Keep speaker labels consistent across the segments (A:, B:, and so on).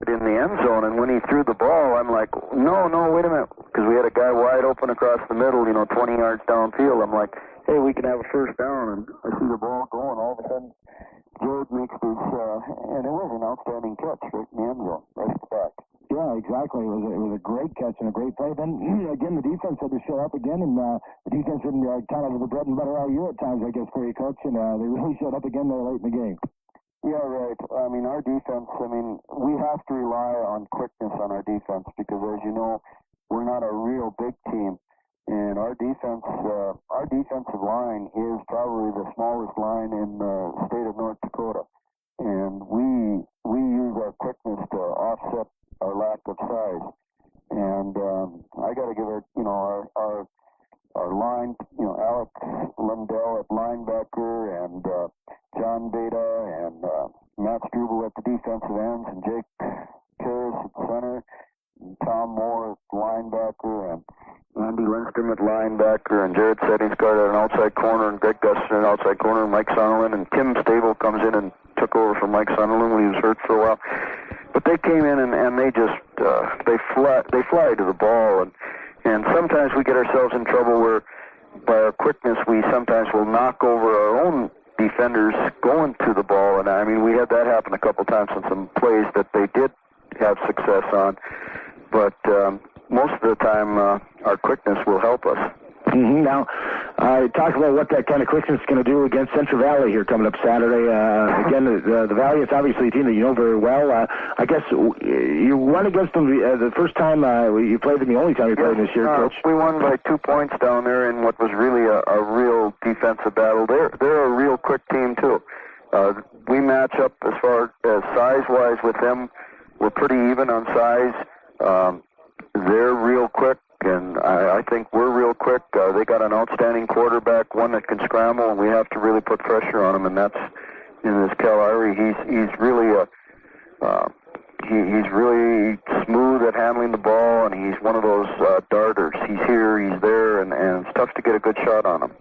A: in the end zone, and when he threw the ball, I'm like, no, wait a minute, because we had a guy wide open across the middle, 20 yards downfield. I'm like, hey, we can have a first down, and I see the ball going. All of a sudden, Jared makes this, and it was an outstanding catch right in the end zone, right at the back.
B: Yeah, exactly. It was a great catch and a great play. Then, again, the defense had to show up again, and the defense been kind of the bread and butter all year at times, I guess, for you, Coach, and they really showed up again there late in the game.
A: Yeah, right. I mean, our defense, we have to rely on quickness on our defense because, as you know, we're not a real big team. And our defensive line is probably the smallest line in the state of North Dakota. And we use our quickness to offset our lack of size. And I got to give our line, Alex Lundell at linebacker and John Beda and Matt Struble at the defensive ends and Jake Karras at center and Tom Moore at linebacker and Andy Lindstrom at linebacker and Jared Settingsgard at an outside corner and Greg Guston at an outside corner and Mike Sunderland and Tim Stable comes in and took over from Mike Sunderland when he was hurt for a while. But they came in and they just they fly to the ball and sometimes we get ourselves in trouble where by our quickness we sometimes will knock over our own defenders going to the ball, and we had that happen a couple times on some plays that they did have success on, but most of the time our quickness will help us.
B: Mm-hmm. Now, talk about what that kind of quickness is going to do against Central Valley here coming up Saturday. Again, the Valiants, obviously a team that you know very well. I guess you won against them the first time you played them, the only time you played them this year, Coach.
A: We won by 2 points down there in what was really a real defensive battle. They're a real quick team, too. We match up as far as size-wise with them. We're pretty even on size. They're real quick. And I think we're real quick. They got an outstanding quarterback, one that can scramble, and we have to really put pressure on him. And that's in this Cal Irie. He's really he's really smooth at handling the ball, and he's one of those darters. He's here, he's there, and it's tough to get a good shot on him.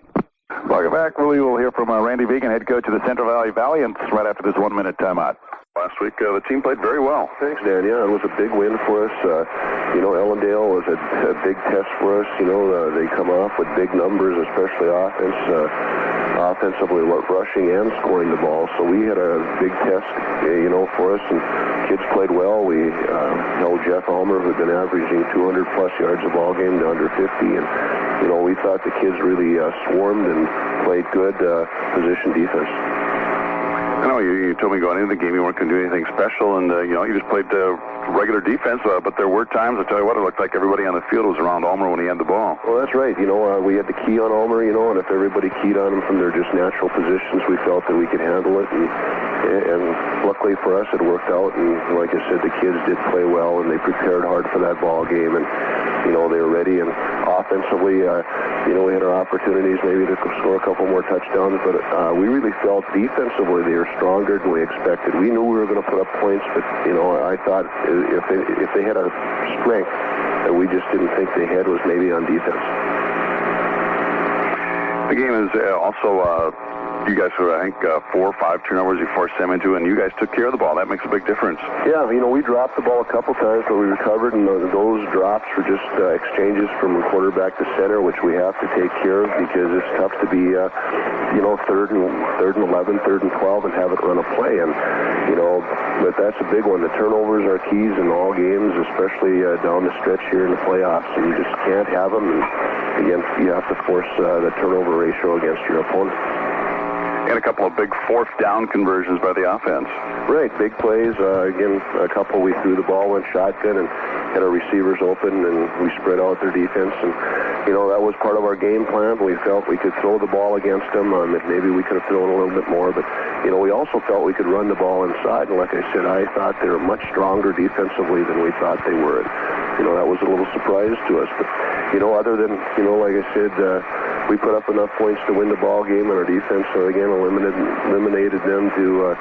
C: Welcome back. We will hear from Randy Vegan, head coach of the Central Valley Valiants, right after this 1 minute timeout.
D: Last week, the team played very well.
E: Thanks, Dan. Yeah, it was a big win for us. Ellendale was a big test for us. They come off with big numbers, especially offensively, rushing and scoring the ball. So we had a big test, for us, and kids played well. We held Jeff Almer, who had been averaging 200-plus yards a ball game, to under 50, and we thought the kids really swarmed and played good position defense.
D: I know you told me going into the game you weren't going to do anything special, and you just played regular defense, but there were times, I tell you what, it looked like everybody on the field was around Almer when he had the ball.
E: Well, that's right. We had the key on Almer, and if everybody keyed on him from their just natural positions, we felt that we could handle it, and luckily for us, it worked out, and like I said, the kids did play well, and they prepared hard for that ball game, and they were ready, and offensively, we had our opportunities maybe to score a couple more touchdowns, but we really felt defensively they were stronger than we expected. We knew we were going to put up points, but, I thought if they had a strength that we just didn't think they had was maybe on defense.
D: The game is also... you guys were, I think, 4 or 5 turnovers you forced them into, and you guys took care of the ball. That makes a big difference.
E: Yeah, we dropped the ball a couple times, but we recovered, and those drops were just exchanges from quarterback to center, which we have to take care of because it's tough to be, third and 11, third and 12, and have it run a play. And, but that's a big one. The turnovers are keys in all games, especially down the stretch here in the playoffs, and you just can't have them. And, again, you have to force the turnover ratio against your opponent.
D: And a couple of big fourth down conversions by the offense.
E: Right, big plays. Again, a couple we threw the ball, went shotgun, and had our receivers open, and we spread out their defense. And, that was part of our game plan. We felt we could throw the ball against them. Maybe we could have thrown a little bit more. But, we also felt we could run the ball inside. And like I said, I thought they were much stronger defensively than we thought they were. That was a little surprise to us. But, other than, like I said, we put up enough points to win the ball game, and our defense, again, eliminated them to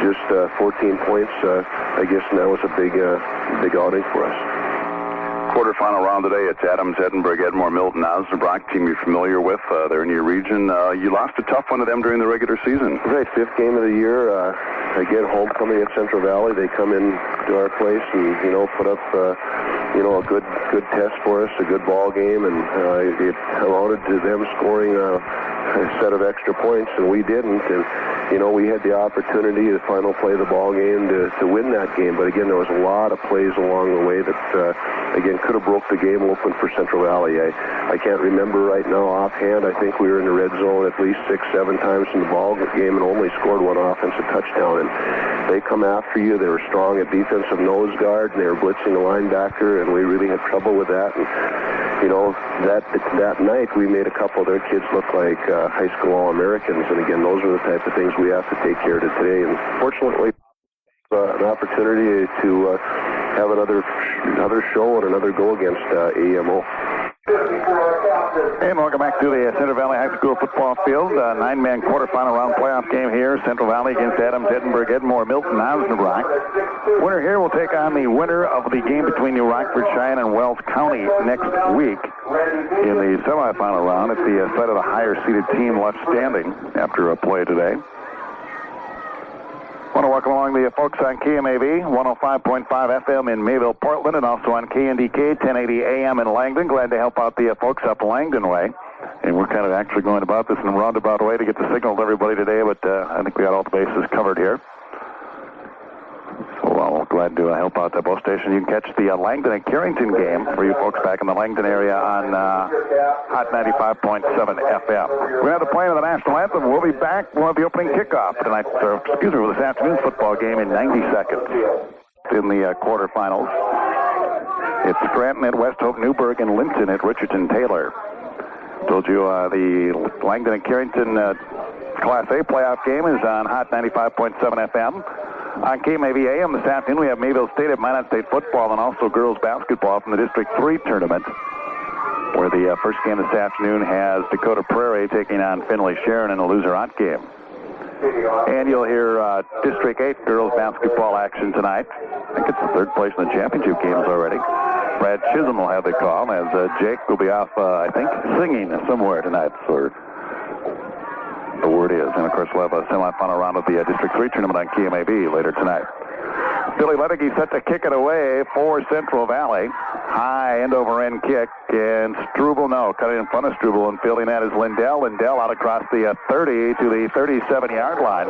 E: just 14 points. I guess, and that was a big outing for us.
D: quarterfinal round today. It's Adams-Edinburg-Edmore-Milton-Osnabrock, team you're familiar with. They're in your region. You lost a tough one to them during the regular season.
E: Right, 5th game of the year. Again, homecoming at Central Valley. They come in to our place and, put up, a good test for us, a good ball game, and it amounted to them scoring a set of extra points, and we didn't. And, we had the opportunity to final play the ball game to win that game. But again, there was a lot of plays along the way that, again, could have broke the game open for Central Valley. I can't remember right now offhand. I think we were in the red zone at least 6-7 times in the ball game and only scored one offensive touchdown. And they come after you. They were strong at defensive nose guard, and they were blitzing the linebacker, and we really had trouble with that. And, that night we made a couple of their kids look like high school All-Americans. And again, those are the type of things we have to take care of today. And fortunately, an opportunity to have another show and another go against AMO.
C: And welcome back to the Central Valley High School football field. 9-man quarterfinal round playoff game here. Central Valley against Adams-Edinburg-Edmore-Milton-Osnabrock. Winner here will take on the winner of the game between New Rockford, Cheyenne, and Wells County next week in the semifinal round. It's the site of the higher-seeded team left standing after a play today. I want to welcome along the folks on KMAV 105.5 FM in Mayville, Portland, and also on KNDK 1080 AM in Langdon. Glad to help out the folks up Langdon way. And we're kind of actually going about this in a roundabout way to get the signal to everybody today, but I think we got all the bases covered here. So we're glad to help out both stations. You can catch the Langdon and Carrington game for you folks back in the Langdon area on Hot 95.7 FM. We have the playing of the national anthem. We'll be back. We'll have the opening kickoff tonight, for this afternoon's football game in 90 seconds in the quarterfinals. It's Scranton at West Hope, Newburgh, and Linton at Richardson Taylor. Told you the Langdon and Carrington Class A playoff game is on Hot 95.7 FM. On KMAV AM this afternoon, we have Mayville State at Minot State football and also girls basketball from the District 3 tournament, where the first game this afternoon has Dakota Prairie taking on Findlay Sharon in a loser-out game. And you'll hear District 8 girls basketball action tonight. I think it's the third place in the championship games already. Brad Chisholm will have the call as Jake will be off, I think, singing somewhere tonight for the word is. And, of course, we'll have a semifinal round of the District 3 tournament on KMAV later tonight. Billy Ledeke set to kick it away for Central Valley. High end-over-end kick, and Struble, cut it in front of Struble, and fielding that is Lindell. Lindell out across the 30 to the 37-yard line.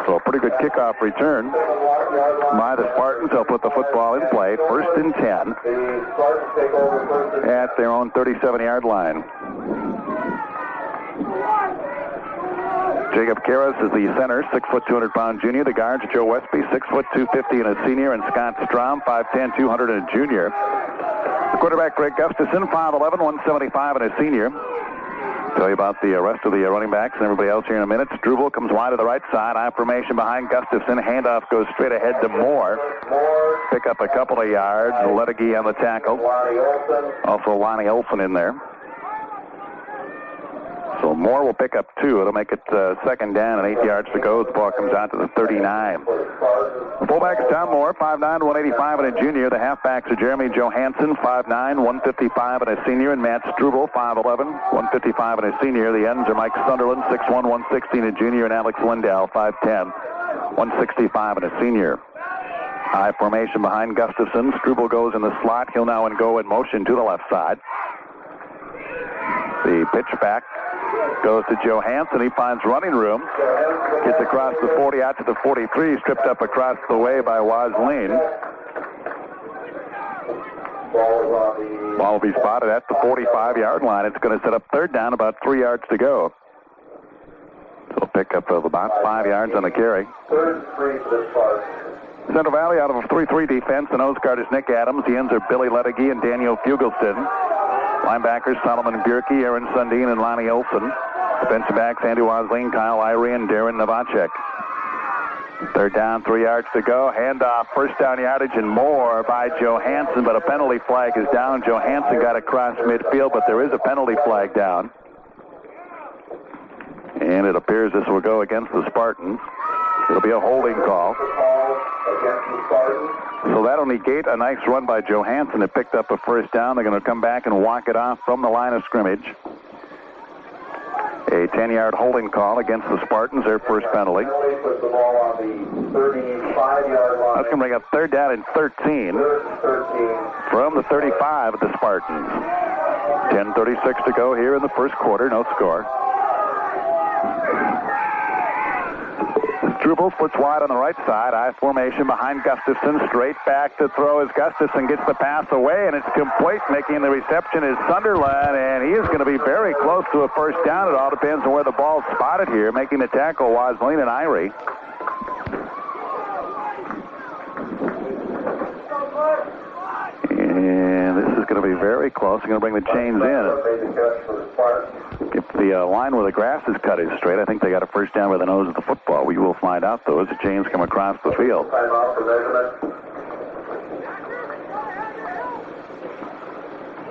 C: So a pretty good kickoff return by the Spartans. They'll put the football in play. 1st and 10 at their own 37-yard line. Jacob Karras is the center, 6', 200-pound junior. The guards, Joe Westby, 6', 250 and a senior, and Scott Strom, 5'10", 200 and a junior. The quarterback, Greg Gustafson, 5'11", 175 and a senior. Tell you about the rest of the running backs and everybody else here in a minute. Struble comes wide to the right side. High formation behind Gustafson. Handoff goes straight ahead to Moore. Pick up a couple of yards. Ledeke on the tackle. Also Lonnie Olson in there. So Moore will pick up 2. It'll make it 2nd down and 8 yards to go. The ball comes out to the 39. The fullback's Tom Moore, 5'9", 185 and a junior. The halfbacks are Jeremy Johansson, 5'9", 155 and a senior, and Matt Struble, 5'11", 155 and a senior. The ends are Mike Sunderland, 6'1", 160 and a junior, and Alex Lindell, 5'10", 165 and a senior. High formation behind Gustafson. Struble goes in the slot. He'll now go in motion to the left side. The pitch back goes to Johansson. He finds running room. Gets across the 40 out to the 43. Stripped up across the way by Wasleen. Ball will be spotted at the 45-yard line. It's going to set up 3rd down, about 3 yards to go. So pick up of about 5 yards on the carry. Central Valley out of a 3-3 defense. The nose guard is Nick Adams. The ends are Billy Ledeke and Daniel Fugelston. Linebackers Solomon Bierke, Aaron Sundin, and Lonnie Olson. Defensive backs Andy Wasleen, Kyle Irie, and Darren Novacek. 3rd down, 3 yards to go. Handoff, 1st down yardage and more by Johansson, but a penalty flag is down. Johansson got across midfield, but there is a penalty flag down. And it appears this will go against the Spartans. It'll be a holding call. So that'll negate a nice run by Johansson that picked up a first down. They're going to come back and walk it off from the line of scrimmage. A 10-yard holding call against the Spartans, their first penalty. That's going to bring up third down and 13 from the 35 of the Spartans. 10:36 to go here in the first quarter, no score. Struble splits wide on the right side. I formation behind Gustafson. Straight back to throw as Gustafson gets the pass away, and it's complete. Making the reception is Sunderland, and he is going to be very close to a first down. It all depends on where the ball's spotted here. Making the tackle was Lean and Irie. And this is going to be very close. They're going to bring the chains in. If the line where the grass is cut is straight, I think they got a first down by the nose of the football. We will find out, though, as the chains come across the field.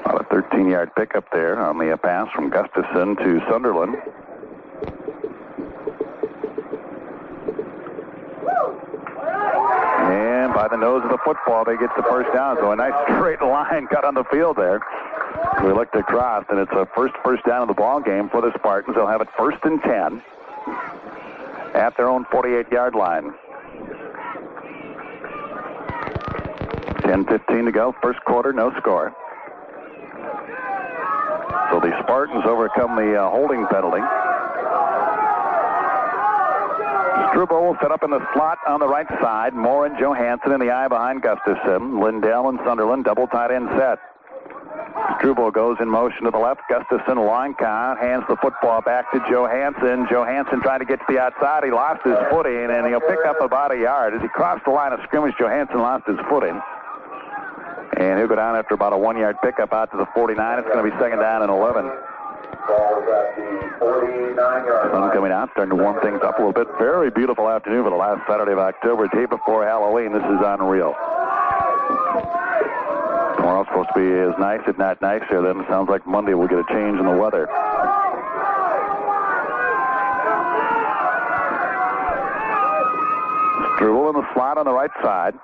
C: About a 13-yard pickup there on the pass from Gustafson to Sunderland. And by the nose of the football, they get the first down. So a nice straight line cut on the field there. We looked across, and it's a first down of the ball game for the Spartans. They'll have it 1st and 10 at their own 48-yard line. 10:15 to go, first quarter, no score. So the Spartans overcome the holding penalty. Struble will set up in the slot on the right side. Moore and Johansson in the eye behind Gustafson. Lindell and Sunderland double tight end set. Struble goes in motion to the left. Gustafson, long count, hands the football back to Johansson. Johansson trying to get to the outside. He lost his footing, and he'll pick up about a yard. As he crossed the line of scrimmage, Johansson lost his footing. And he'll go down after about a 1-yard pickup out to the 49. It's going to be 2nd down and 11. Sun coming out, starting to warm things up a little bit. Very beautiful afternoon for the last Saturday of October, day before Halloween. This is unreal. Tomorrow's supposed to be as nice, if not nicer. Then it sounds like Monday we'll get a change in the weather. Struble in the slot on the right side.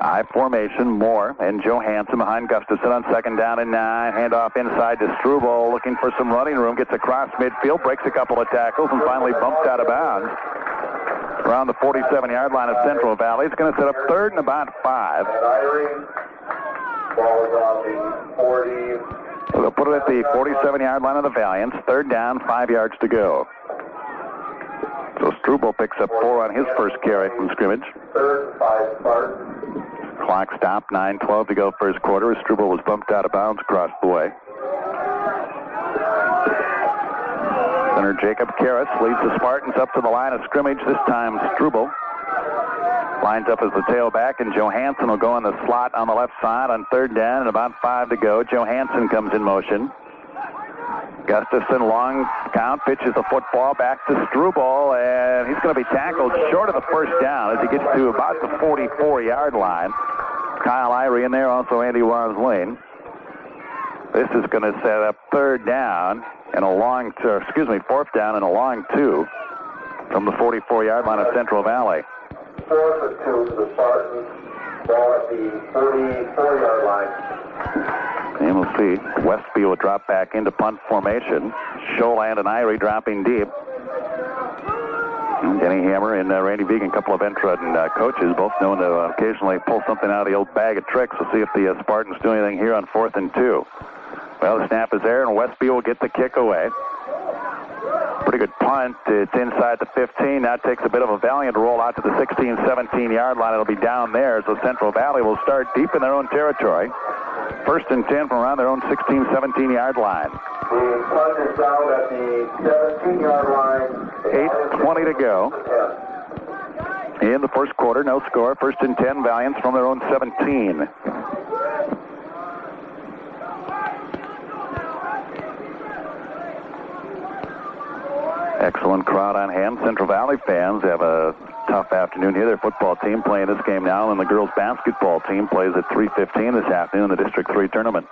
C: I formation, Moore and Johansson behind Gustafson on 2nd down and 9. Handoff inside to Struble, looking for some running room. Gets across midfield, breaks a couple of tackles, and finally bumped out of bounds around the 47-yard line of Central Valley. It's going to set up 3rd and about 5. So they'll put it at the 47-yard line of the Valiants. 3rd down, 5 yards to go. So Struble picks up 4 on his first carry from scrimmage. Clock stopped, 9:12 to go first quarter, as Struble was bumped out of bounds across the way. Center Jacob Karras leads the Spartans up to the line of scrimmage. This time Struble lines up as the tailback, and Johansson will go in the slot on the left side on 3rd down and about 5 to go. Johansson comes in motion. Gustafson, long count, pitches the football back to Struble, and he's going to be tackled short of the first down as he gets to about the 44-yard line. Kyle Irie in there, also Andy Waslane. This is going to set up 4th down and a long 2 from the 44-yard line of Central Valley.
F: 4th and 2 for the Spartans. Ball at the 34-yard line.
C: And we'll see. Westby will drop back into punt formation. Scholand and Irie dropping deep. Denny Hammer and Randy Vegan, a couple of veteran coaches, both known to occasionally pull something out of the old bag of tricks. We'll see if the Spartans do anything here on 4th and 2. Well, the snap is there, and Westby will get the kick away. Pretty good punt. It's inside the 15. Now takes a bit of a valiant roll out to the 16, 17-yard line. It'll be down there, so Central Valley will start deep in their own territory. 1st and 10 from around their own 16, 17-yard line.
F: The punt is down at the 17-yard line.
C: 8:20 to go. In the first quarter, no score. 1st and 10, Valiants from their own 17. Excellent crowd on hand. Central Valley fans have a tough afternoon here. Their football team playing this game now, and the girls' basketball team plays at 3:15 this afternoon in the District 3 tournament.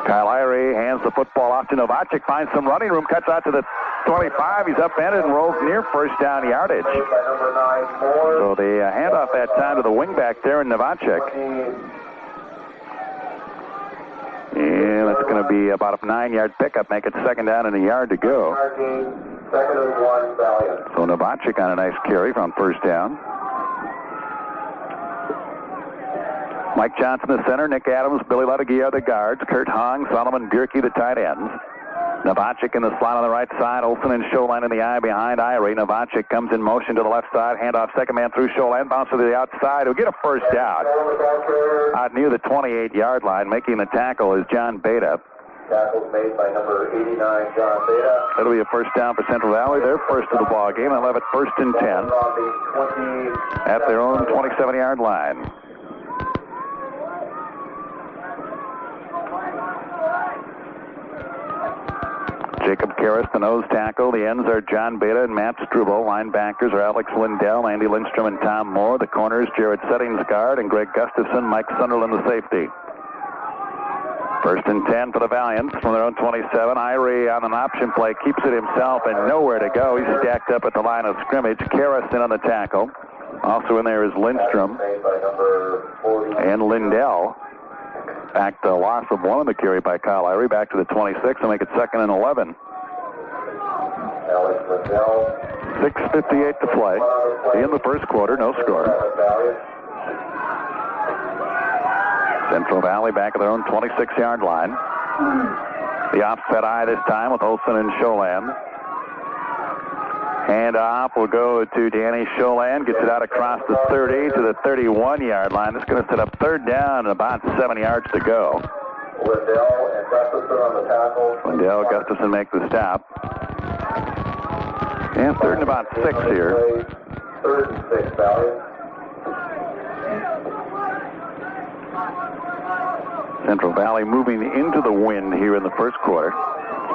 C: Kyle Irie hands the football off to Novacek, finds some running room, cuts out to the 25. He's upended and rolls near first down yardage. So the handoff that time to the wingback there in Novacek. And that's going to be about a 9-yard pickup, make it second down and a yard to go. So Novacek on a nice carry from first down. Mike Johnson, the center. Nick Adams, Billy Ludegy are the guards. Kurt Hong, Solomon Bierke, the tight ends. Novacek in the slot on the right side. Olsen and Scholand in the eye behind Irie. Novacek comes in motion to the left side. Handoff second man through Scholand. Bounce to the outside. He'll get a first down. Out near the 28-yard line. Making the tackle is John Beta.
F: Tackles made by number 89, John Beta.
C: That'll be a first down for Central Valley. They're first of the ball game. They'll have it first and 10 at their own 27-yard line. Jacob Karras, the nose tackle. The ends are John Beta and Matt Struble. Linebackers are Alex Lindell, Andy Lindstrom, and Tom Moore. The corners, Jared Settings, guard, and Greg Gustafson, Mike Sunderland, the safety. First and 10 for the Valiants from their own 27. Irie on an option play keeps it himself and nowhere to go. He's stacked up at the line of scrimmage. Karras in on the tackle. Also in there is Lindstrom and Lindell. Back to loss of one on the carry by Kyle Irie. Back to the 26 and make it second and 11. 6:58 to play in the first quarter. No score. Central Valley back at their own 26-yard line. The offset eye this time with Olsen and Scholand. Hand off will go to Danny Scholand. Gets it out across the 30 to the 31-yard line. That's going to set up third down and about 7 yards to go.
F: Lindell and Gustafson on the tackle.
C: Lindell, Gustafson make the stop. And third and about 6 here.
F: Third and 6, Valiant.
C: Central Valley moving into the wind here in the first quarter.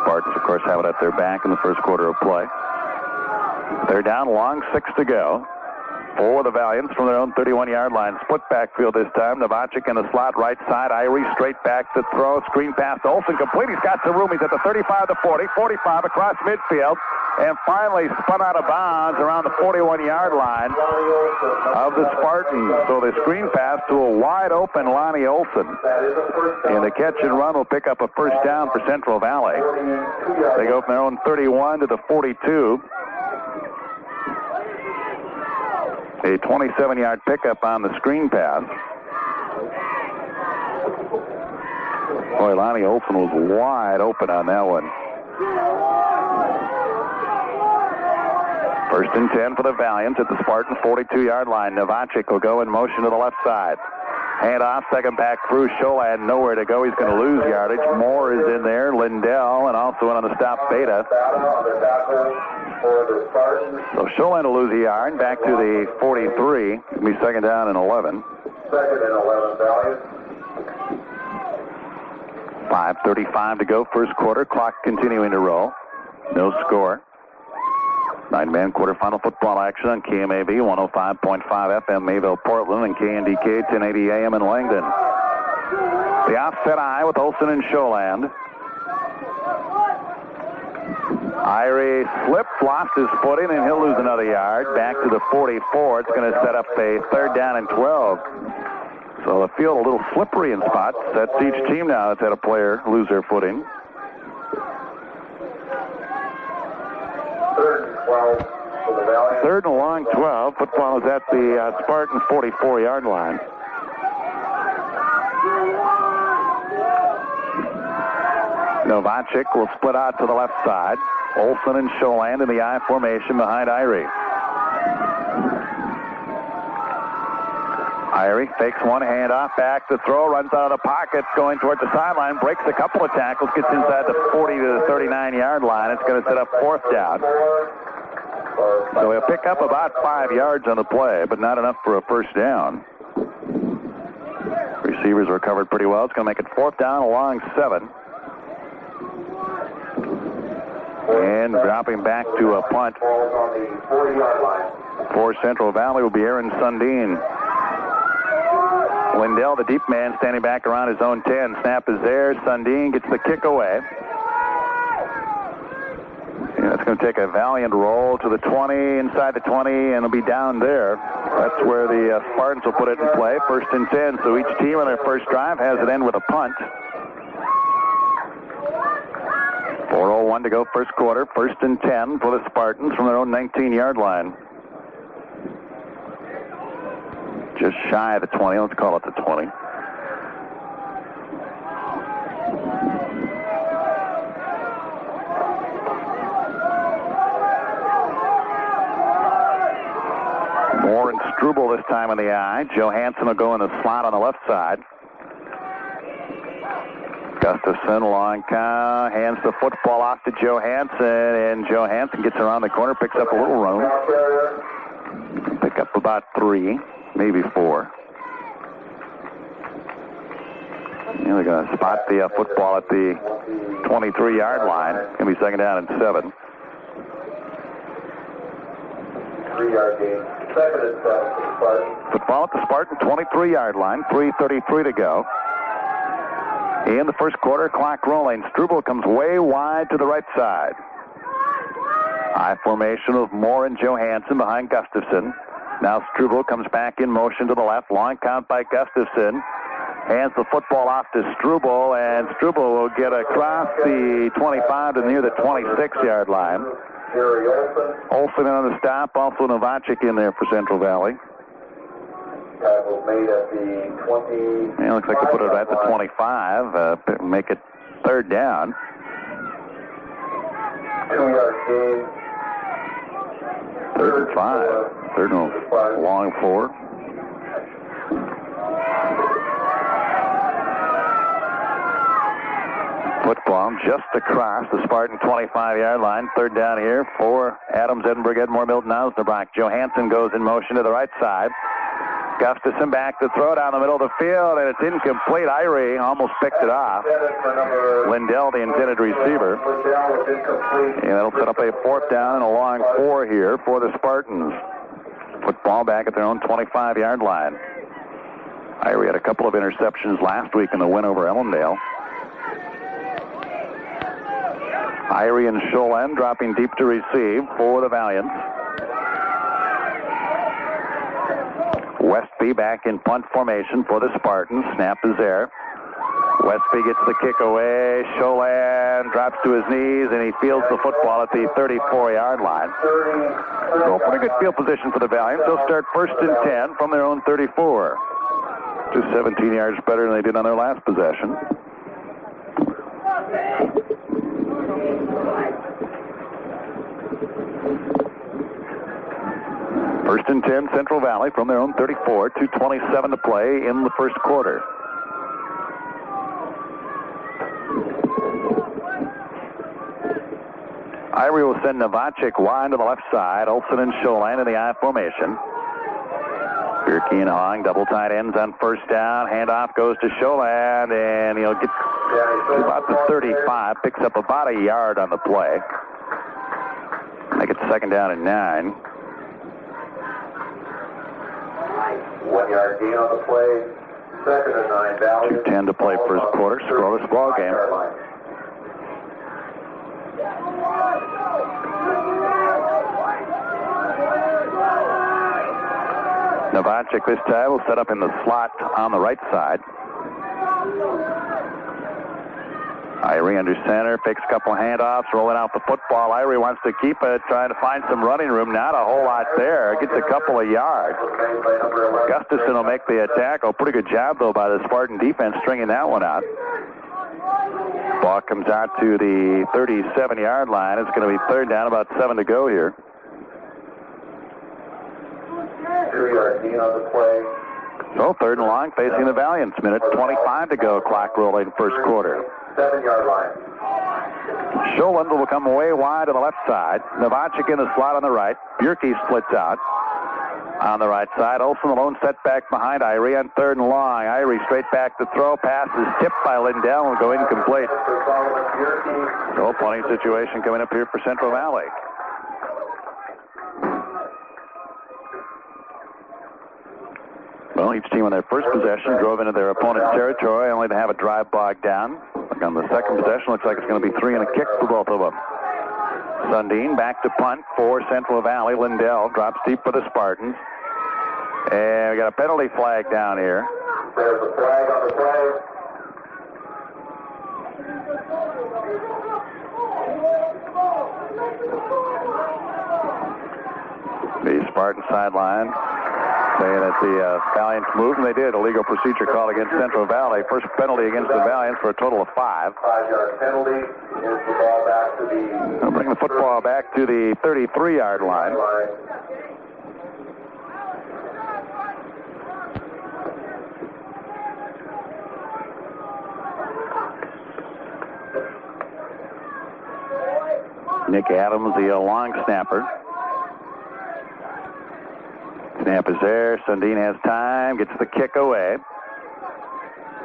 C: Spartans, of course, have it at their back in the first quarter of play. They're down long, 6 to go. For the Valiants from their own 31-yard line. Split backfield this time. Novacek in the slot right side. Irie straight back to throw. Screen pass to Olsen complete. He's got some room. He's at the 35 to 40. 45 across midfield. And finally spun out of bounds around the 41-yard line of the Spartans. So the screen pass to a wide open Lonnie Olsen. And the catch and run will pick up a first down for Central Valley. They go from their own 31 to the 42. A 27-yard pickup on the screen pass. Boy, Lonnie Olsen was wide open on that one. First and 10 for the Valiants at the Spartan 42-yard line. Novacek will go in motion to the left side. Hand off, second back through. Scholand nowhere to go. He's going to lose yardage. Moore is in there. Lindell, and also in on the stop, Beta. So Scholand will lose a yard. Back to the 43. It'll be second down and 11.
F: Second and 11, Valiant.
C: 5:35 to go, first quarter. Clock continuing to roll. No score. 9-man quarterfinal football action on KMAV 105.5 FM Mayville, Portland, and KNDK 1080 AM in Langdon. The offset eye with Olsen and Scholand. Irie slipped, lost his footing, and he'll lose another yard. Back to the 44. It's going to set up a third down and 12. So the field a little slippery in spots. That's each team now that's had a player lose their footing.
F: Third and 12 for the Valiant.
C: Third and long 12. Football is at the Spartan 44-yard line. Novacek will split out to the left side. Olsen and Scholand in the I formation behind Irie. Irie fakes one handoff, back to throw, runs out of the pocket, going towards the sideline, breaks a couple of tackles, gets inside the 40 to the 39-yard line. It's going to set up fourth down. So he'll pick up about 5 yards on the play, but not enough for a first down. Receivers were covered pretty well. It's going to make it fourth down along 7. And dropping back to a punt for Central Valley will be Aaron Sundin. Lindell, the deep man, standing back around his own 10. Snap is there. Sundin gets the kick away. And it's going going to take a Valiant roll to the 20, inside the 20, and it'll be down there. That's where the Spartans will put it in play, 1st and 10. So each team on their first drive has it end with a punt. 4:01 to go first quarter, 1st and 10 for the Spartans from their own 19-yard line. Just shy of the 20. Let's call it the 20. Moore and Struble this time in the eye. Johansson will go in the slot on the left side. Gustafson, long count, hands the football off to Johansson, and Johansson gets around the corner, picks up a little room. Pick up about 3, maybe 4. They're going to spot the football at the 23-yard line. It's going to be 2nd down and 7.
F: 3-yard gain. 2nd and 7 for the Spartans.
C: Football at the Spartan 23-yard line, 3:33 to go. In the first quarter, clock rolling. Struble comes way wide to the right side. High formation of Moore and Johansson behind Gustafson. Now Struble comes back in motion to the left. Long count by Gustafson. Hands the football off to Struble, and Struble will get across the 25 to near the 26-yard line. Olsen on the stop. Also Novacek in there for Central Valley.
F: Tackle made at the 20.
C: Yeah, looks like they put it at the 25. Make it 3rd down.
F: 2-yard gain.
C: 3rd and 5. 3rd and long 4. Football just across the Spartan 25-yard line. 3rd down here for Adams-Edinburg-Edmore-Milton-Osnabrock. Johansson goes in motion to the right side. Gustafson back to throw down the middle of the field, and it's incomplete. Irie almost picked it off. Lindell, the intended receiver. And that'll set up a 4th down and a long 4 here for the Spartans. Football back at their own 25-yard line. Irie had a couple of interceptions last week in the win over Ellendale. Irie and Scholen dropping deep to receive for the Valiants. Westby back in punt formation for the Spartans. Snap is there. Westby gets the kick away. Scholen drops to his knees, and he fields the football at the 34-yard line. So pretty good field position for the Valiants. They'll start 1st and 10 from their own 34. Just 17 yards better than they did on their last possession. First and 10, Central Valley from their own 34. 2:27 to play in the first quarter. Irie will send Novacek wide to the left side. Olsen and Scholen in the I formation. Bierke and Hong, double tight ends on 1st down. Handoff goes to Scholen, and he'll get to about the 35. Picks up about a yard on the play. Make it 2nd down and 9.
F: 1-yard gain on the play. 2nd and 9. Valiant.
C: 2:10 to play first quarter. Scoreless ball game. Novacek this time will set up in the slot on the right side. Irie under center, picks a couple handoffs, rolling out the football. Irie wants to keep it, trying to find some running room. Not a whole lot there. Gets a couple of yards. Gustafson will make the tackle. Pretty good job, though, by the Spartan defense stringing that one out. Ball comes out to the 37-yard line. It's going to be 3rd down, about 7 to go here.
F: 2-yard gain on the play.
C: So 3rd and long facing the Valiants. Minute 25 to go. Clock rolling first quarter.
F: 7-yard line.
C: Scholen will come way wide to the left side. Novacek in the slot on the right. Bierke splits out on the right side. Olsen alone set back behind Irie on 3rd and long. Irie straight back to throw. Pass is tipped by Lindell and will go incomplete. So punting situation coming up here for Central Valley. Well, each team on their first possession drove into their opponent's territory, only to have a drive bogged down. On the second possession, looks like it's going to be 3 and a kick for both of them. Sundin back to punt for Central Valley. Lindell drops deep for the Spartans. And we got a penalty flag down here.
F: There's a flag on the play.
C: The Spartan sideline saying that the Valiants moved, and they did. A legal procedure call against Central Valley. First penalty against the Valiants for a total of 5.
F: 5-yard penalty. Here's the ball back to the...
C: They'll bring the football back to the 33-yard line. Nick Adams, the long snapper. Snap is there. Sundin has time. Gets the kick away.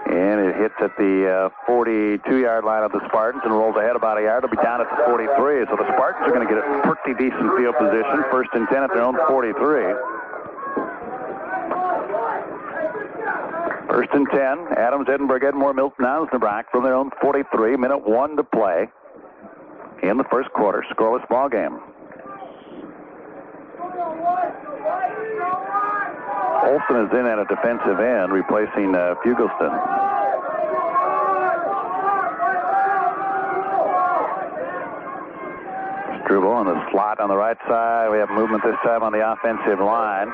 C: And it hits at the 42-yard line of the Spartans and rolls ahead about a yard. It'll be down at the 43. So the Spartans are going to get a pretty decent field position. 1st and 10 at their own 43. 1st and 10. Adams-Edinburg-Edmore-Milton-Osnabrock from their own 43. Minute 1 to play in the first quarter. Scoreless ball game. Olson is in at a defensive end, replacing Fugelston. Struble in the slot on the right side. We have movement this time on the offensive line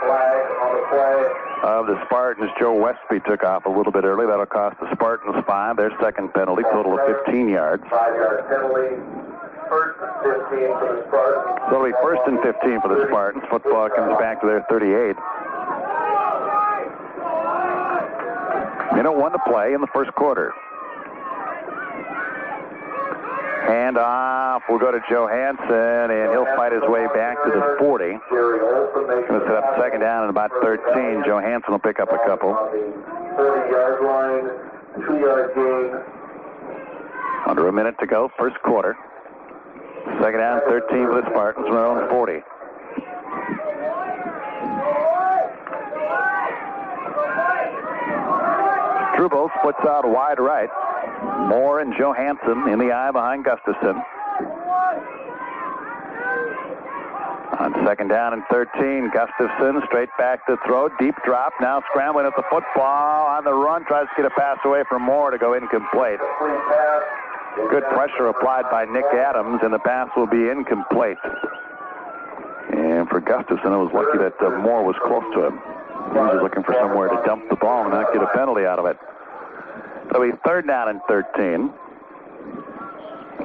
C: of the Spartans. Joe Westby took off a little bit early. That'll cost the Spartans 5. Their second penalty, total of 15 yards.
F: 5-yard penalty. 1st and 15 for the Spartans.
C: So it'll be 1st and 15 for the Spartans. Football comes back to their 38. Minute 1 to play in the first quarter. Hand off. We'll go to Johansson, and he'll fight his way back to the 40. Going to set up second down at about 13. Johansson will pick up a couple.
F: On the 40-yard line, 2-yard gain.
C: Under a minute to go, first quarter. Second down, 13 for the Spartans from their own 40. Struble splits out wide right. Moore and Johansson in the eye behind Gustafson. On second down and 13, Gustafson straight back to throw. Deep drop, now scrambling at the football. On the run, tries to get a pass away from Moore to go incomplete. Good pressure applied by Nick Adams, and the pass will be incomplete. And for Gustafson, it was lucky that Moore was close to him. He was just looking for somewhere to dump the ball and not get a penalty out of it. It'll be third down and 13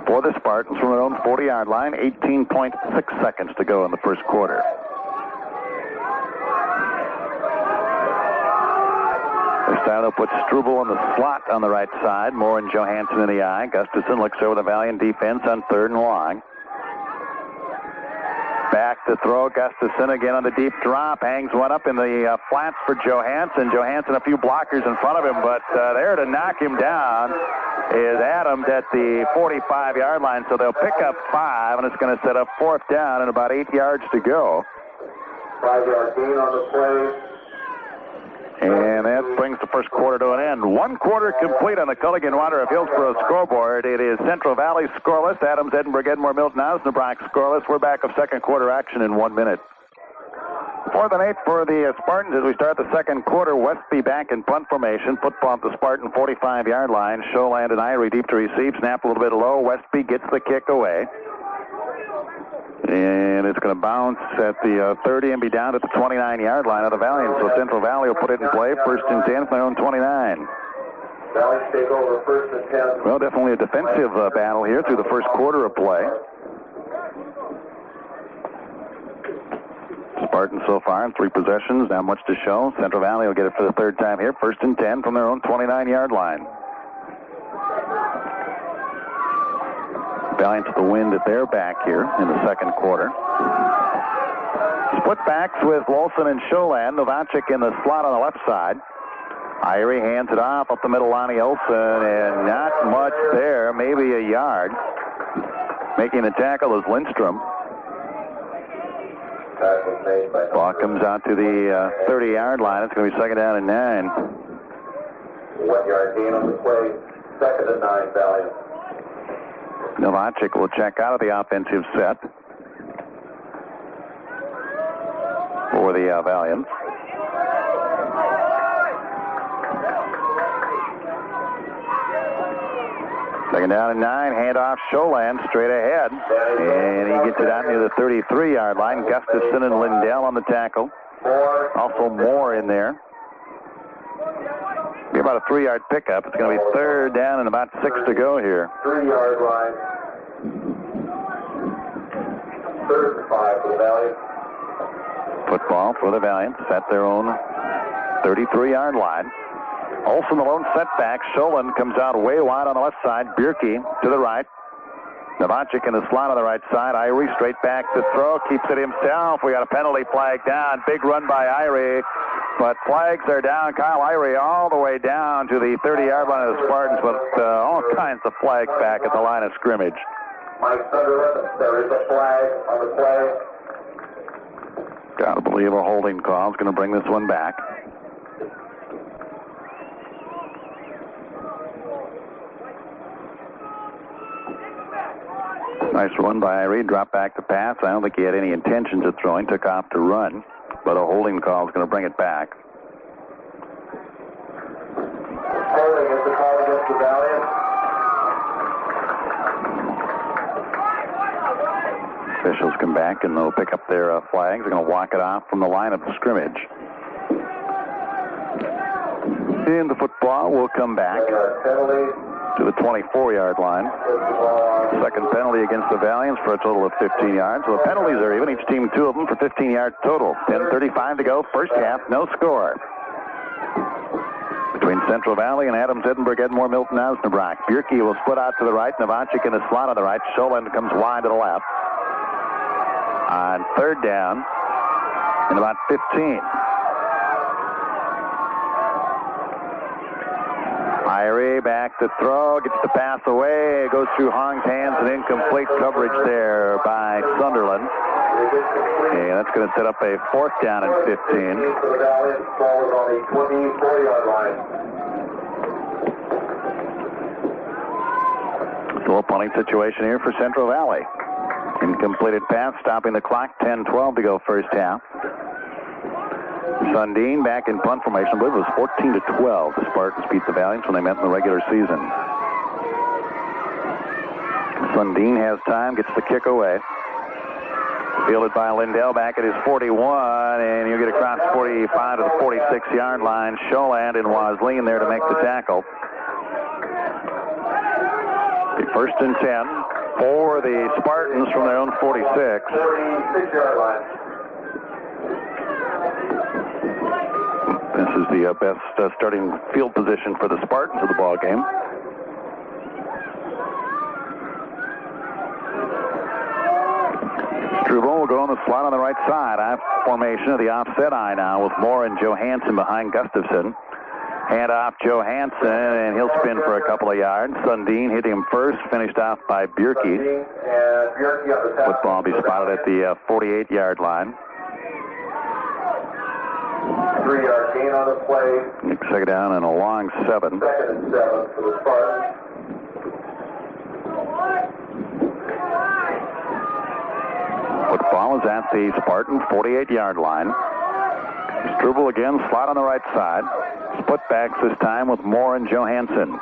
C: for the Spartans from their own 40-yard line. 18.6 seconds to go in the first quarter. This time they'll put Struble in the slot on the right side. Moore and Johansson in the eye. Gustafson looks over the Valiant defense on 3rd and long. Back to throw. Gustafson again on the deep drop. Hangs one up in the flats for Johansson. Johansson a few blockers in front of him, but there to knock him down is Adams at the 45-yard line. So they'll pick up 5, and it's going to set up 4th down and about 8 yards to go.
F: 5-yard gain on the play.
C: And that brings the first quarter to an end. 1 quarter complete on the Culligan Water of Hillsboro scoreboard. It is Central Valley scoreless, Adams-Edinburg-Edmore-Milton-Osnabrock scoreless. We're back of second quarter action in 1 minute. 4th and 8 for the Spartans as we start the second quarter. Westby back in punt formation. Football at the Spartan 45-yard line. Showland and Irie deep to receive. Snap a little bit low. Westby gets the kick away. And it's going to bounce at the 30 and be down at the 29-yard line of the Valiants. So Central Valley will put it in play. 1st and 10 from their own 29.
F: Valiants take over 1st and 10.
C: Well, definitely a defensive battle here through the first quarter of play. Spartans so far in 3 possessions. Not much to show. Central Valley will get it for the 3rd time here. 1st and 10 from their own 29-yard line. Valiants the wind at their back here in the second quarter. Split backs with Wilson and Showland. Novacek in the slot on the left side. Irie hands it off up the middle. Lonnie Olson, and not much there, maybe a yard. Making the tackle is Lindstrom. Ball comes out to the 30-yard line. It's going to be second down and 9.
F: 1-yard gain on the play. 2nd and 9, Valiant.
C: Novacek will check out of the offensive set. for the Valiants. Second down and 9, handoff Scholand straight ahead. And he gets it out near the 33-yard line. Gustafson and Lindell on the tackle. Also Moore in there. Be about a 3-yard pickup. It's going to be third down and about 6 to go here.
F: 3-yard line. Third and 5 for the Valiants.
C: Football for the Valiants at their own 33-yard line. Olsen, the lone setback. Scholand comes out way wide on the left side. Bierke to the right. Novacek in the slot on the right side. Irie straight back to throw. Keeps it himself. We got a penalty flag down. Big run by Irie. But flags are down. Kyle Irie all the way down to the 30-yard line of the Spartans with all kinds of flags back at the line of scrimmage.
F: Mike Sunderland, there is a flag on the play.
C: Gotta believe a holding call is going to bring this one back. Nice run by Irie. Drop back to pass. I don't think he had any intentions of throwing. Took off to run. But a holding call is going to bring it back.
F: Holding is the call against the Valiants.
C: Officials come back and they'll pick up their flags. They're going to walk it off from the line of scrimmage. And the football will come back to the 24-yard line. Second penalty against the Valiants for a total of 15 yards. So the penalties are even. Each team 2 of them for 15 yards total. 10:35 to go. First half, no score. Between Central Valley and Adams-Edinburg-Edmore-Milton-Osnabrock. Bierke will split out to the right. Novacek in the slot on the right. Scholand comes wide to the left. On third down and about 15. Irie back to throw, gets the pass away, goes through Hong's hands, and incomplete coverage there by Sunderland. And that's going to set up a fourth down and 15. Still a punting situation here for Central Valley. Incompleted pass, stopping the clock, 10-12 to go first half. Sundin back in punt formation. I believe it was 14-12. The Spartans beat the Valiants when they met in the regular season. Sundin has time, gets the kick away. Fielded by Lindell back at his 41, and he'll get across 45 to the 46-yard line. Scholand and Waslin there to make the tackle. The first and 10 for the Spartans from their own 46.
F: 46-yard line.
C: This is the best starting field position for the Spartans of the ball game. Struble will go on the slot on the right side. Formation of the offset eye now with Moore and Johansson behind Gustafson. Hand off Johansson, and he'll spin for a couple of yards. Sundin hit him first, finished off by Bierke. Football will be spotted at the 48-yard line.
F: 3-yard gain on the play.
C: Second down and a long 7.
F: 2nd and 7 for the Spartans.
C: Football is at the Spartan 48-yard line. Struble again, slot on the right side. Split backs this time with Moore and Johansson.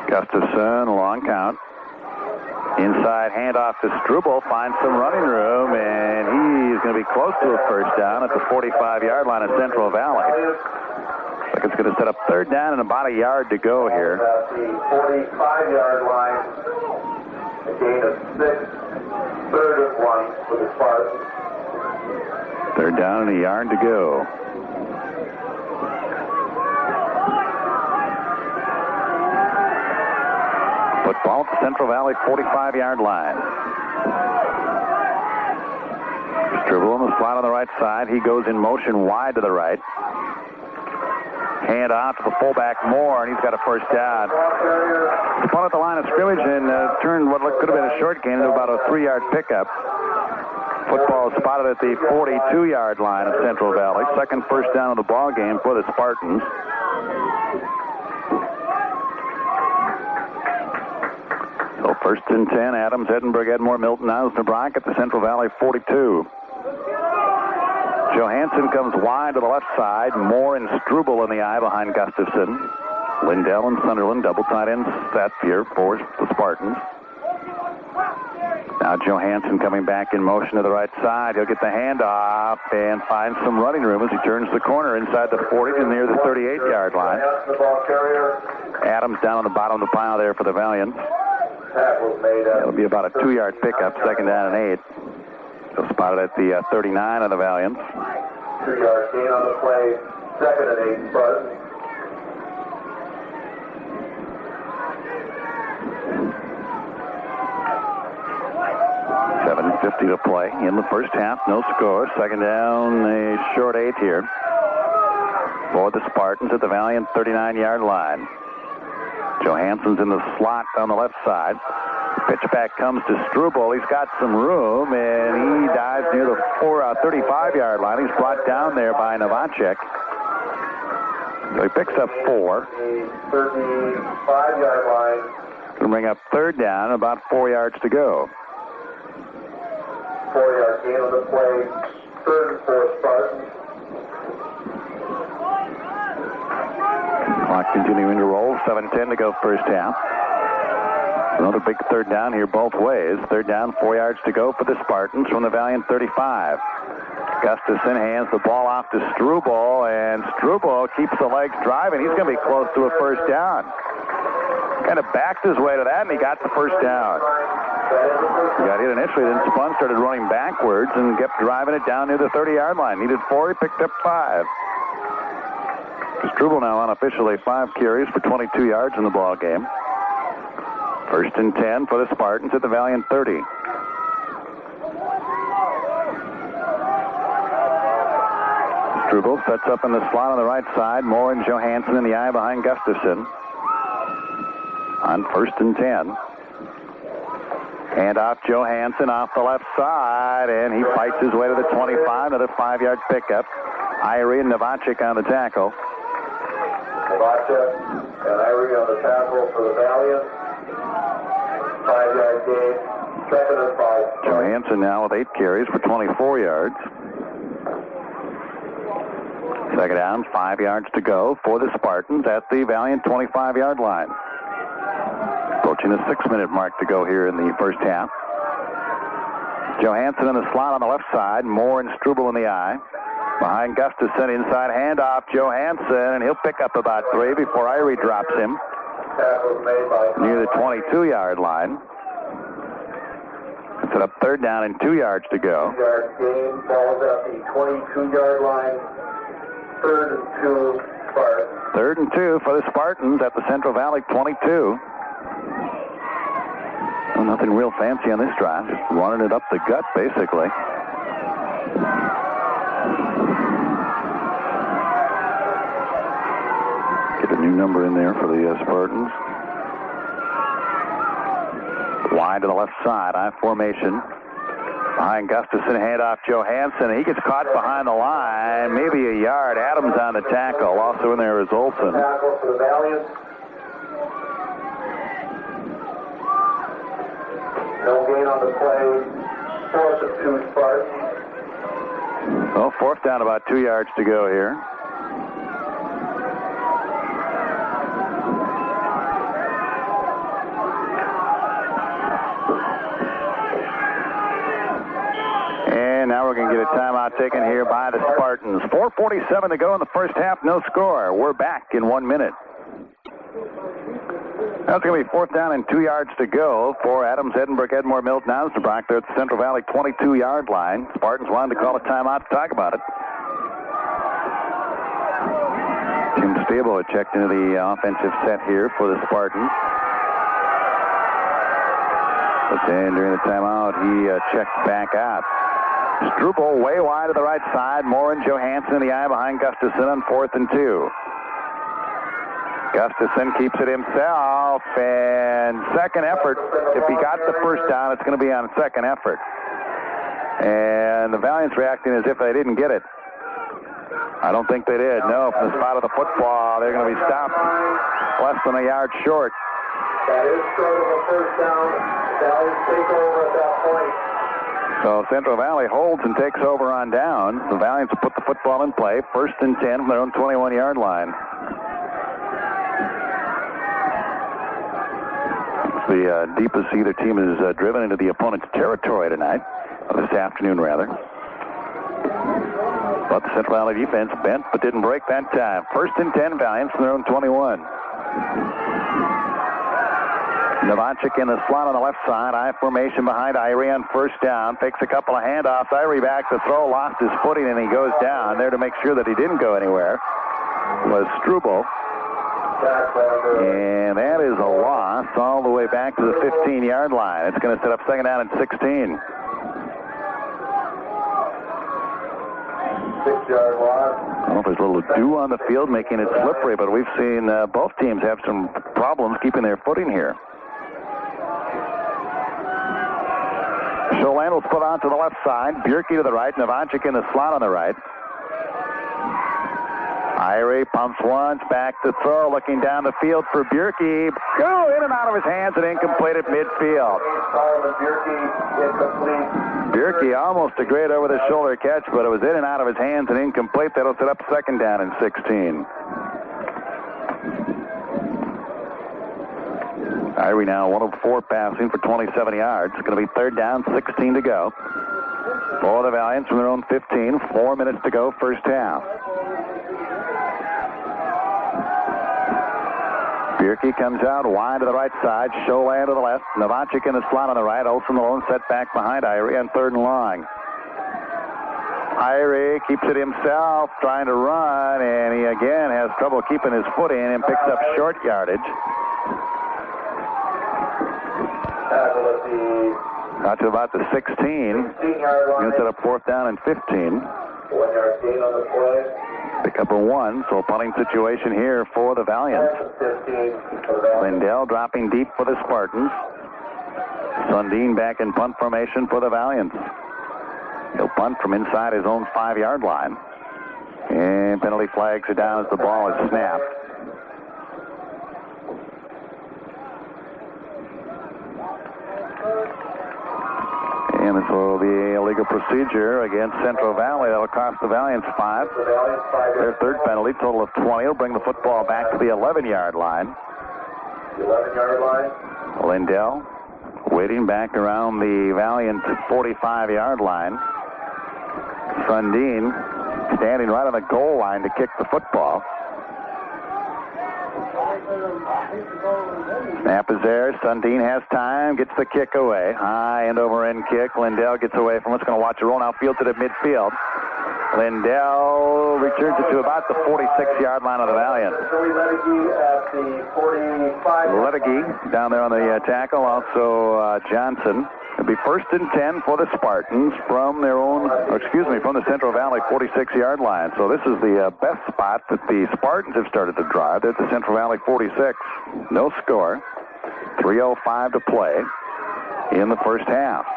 C: Gustafson, long count. Inside handoff to Struble, finds some running room, and he's going to be close to a first down at the 45-yard line of Central Valley. Looks like it's going to set up third down and about a yard to go here.
F: At the 45-yard line, a gain of 6, 3rd and 1 for the Spartans.
C: Third down and a yard to go. Football at the Central Valley 45-yard line. Struble on the slot on the right side. He goes in motion wide to the right. Hand off to the fullback Moore, and he's got a first down. The punt at the line of scrimmage and turned what could have been a short gain into about a 3-yard pickup. Football is spotted at the 42-yard line of Central Valley. Second first down of the ball game for the Spartans. So First and 10, Adams-Edinburg-Edmore-Milton-Osnabrock at the Central Valley 42. Johansson comes wide to the left side. Moore and Struble in the eye behind Gustafson. Lindell and Sunderland, double tight ends set here for the Spartans. Now Johansson coming back in motion to the right side. He'll get the handoff and find some running room as he turns the corner inside the 40 to near the 38-yard line. Adams down on the bottom of the pile there for the Valiants. It'll be about a 2-yard pickup, second down and 8. So spotted at the 39 of the Valiants.
F: 2-yard gain on the play, second and 8, Spartans.
C: .50 to play in the first half. No score. Second down, a short 8 here for the Spartans at the Valiant 39-yard line. Johansson's in the slot on the left side. Pitch back comes to Struble. He's got some room, and he dives near the 35-yard line. He's brought down there by Novacek. So he picks up 4.
F: 35-yard line.
C: Going to bring up third down, about 4 yards to go.
F: 4-yard gain on the play, third and 4 Spartans.
C: Clock continuing to roll, 7:10 to go first half. Another big third down here both ways. Third down, 4 yards to go for the Spartans from the Valiant 35. Gustafson hands the ball off to Struble, and Struble keeps the legs driving. He's going to be close to a first down. Kind of backed his way to that, and he got the first down. He got hit initially, then spun, started running backwards, and kept driving it down near the 30-yard line. Needed 4, he picked up 5. Struble now unofficially 5 carries for 22 yards in the ball game. First and 10 for the Spartans at the Valiant 30. Struble sets up in the slot on the right side. Moore and Johansson in the eye behind Gustafson. On first and 10. Hand off Johansson off the left side, and he fights his way to the 25. Another 5-yard pickup. Irie and Novacek on the tackle.
F: Novacek and Irie on the tackle for the Valiant. 5-yard gain, second and 5.
C: Johansson now with 8 carries for 24 yards. Second down, 5 yards to go for the Spartans at the Valiant 25-yard line. Approaching the 6-minute mark to go here in the first half. Johansson in the slot on the left side. Moore and Struble in the eye. Behind Gustafson, inside handoff, Johansson, and he'll pick up about 3 before Irie drops him near the 22-yard line. Set up third down and 2 yards to go.
F: 2-yard gain, ball's at the 22-yard line. Third and 2, Spartans.
C: Third and 2 for the Spartans at the Central Valley 22. Well, nothing real fancy on this drive. Just running it up the gut, basically. Get a new number in there for the Spartans. Wide to the left side, I formation. Behind Gustafson, handoff Johansson. He gets caught behind the line, maybe a yard. Adams on the tackle. Also in there is Olson.
F: Tackle for the Valiant. No gain on the play. Fourth and 2 Spartans.
C: Well, fourth down, about 2 yards to go here. And now we're going to get a timeout taken here by the Spartans. 4:47 to go in the first half, no score. We're back in 1 minute. That's going to be fourth down and 2 yards to go for Adams-Edinburg-Edmore-Milton-Osnabrock. They're at the Central Valley 22-yard line. Spartans wanted to call a timeout to talk about it. Tim Stable had checked into the offensive set here for the Spartans. But then during the timeout, he checked back out. Struble way wide to the right side. Moore and Johansson in the eye behind Gustafson on 4th and 2. Gustafson keeps it himself, and second effort. If he got the first down, it's going to be on second effort. And the Valiants reacting as if they didn't get it. I don't think they did. No, from the spot of the football, they're going to be stopped less than a yard short.
F: That is short of a first down. Valiants take over at that point.
C: So Central Valley holds and takes over on down. The Valiants put the football in play. 1st and 10 from their own 21-yard line. It's the deepest either team has driven into the opponent's territory tonight, or this afternoon rather. But the Central Valley defense bent but didn't break that time. 1st and 10 Valiants from their own 21. Novacek in the slot on the left side. I formation behind Irie on first down. Takes a couple of handoffs. Irie back to throw. Lost his footing and he goes down. There to make sure that he didn't go anywhere was Struble. And that is a loss all the way back to the 15-yard line. It's going to set up second down and 16.
F: 6-yard loss.
C: I don't know if there's a little dew on the field making it slippery, but we've seen both teams have some problems keeping their footing here. Scholand will put on to the left side. Bjerke to the right. Novacek in the slot on the right. Irie pumps once, back to throw, looking down the field for Bjerke. Go in and out of his hands and incomplete at midfield. Bjerke almost a great over-the-shoulder catch, but it was in and out of his hands and incomplete. That'll set up second down and 16. Irie now 1 of 4 passing for 27 yards. It's going to be third down, 16 to go. For the Valiants from their own 15, 4 minutes to go, first half. Bjerke comes out wide to the right side. Scholand to the left. Novacek in the slot on the right. Olsen alone set back behind Irie on 3rd and long. Irie keeps it himself, trying to run, and he again has trouble keeping his footing and picks up short yardage. Got to about the 16. Going to set up 4th down and 15.
F: 1-yard gain on the play.
C: Pick up a 1, so a punting situation here for the Valiants. Lindell dropping deep for the Spartans. Sundin back in punt formation for the Valiants. He'll punt from inside his own 5-yard line. And penalty flags are down as the ball is snapped. And this will be a legal procedure against Central Valley. That'll cost the Valiants 5. Their third penalty, total of 20, will bring the football back to the 11-yard line.
F: 11-yard line.
C: Lindell waiting back around the Valiant 45-yard line. Sundin standing right on the goal line to kick the football. Snap is there. Sundin has time. Gets the kick away. High end over end kick. Lindell gets away from it. It's going to watch it roll now field to the midfield. Lindell returns it to about the 46-yard line of the Valiant. Ledegy down there on the tackle. Also Johnson. It'll be 1st and 10 for the Spartans from their own, from the Central Valley 46-yard line. So this is the best spot that the Spartans have started to drive. They're at the Central Valley 46. No score. 3:05 to play in the first half.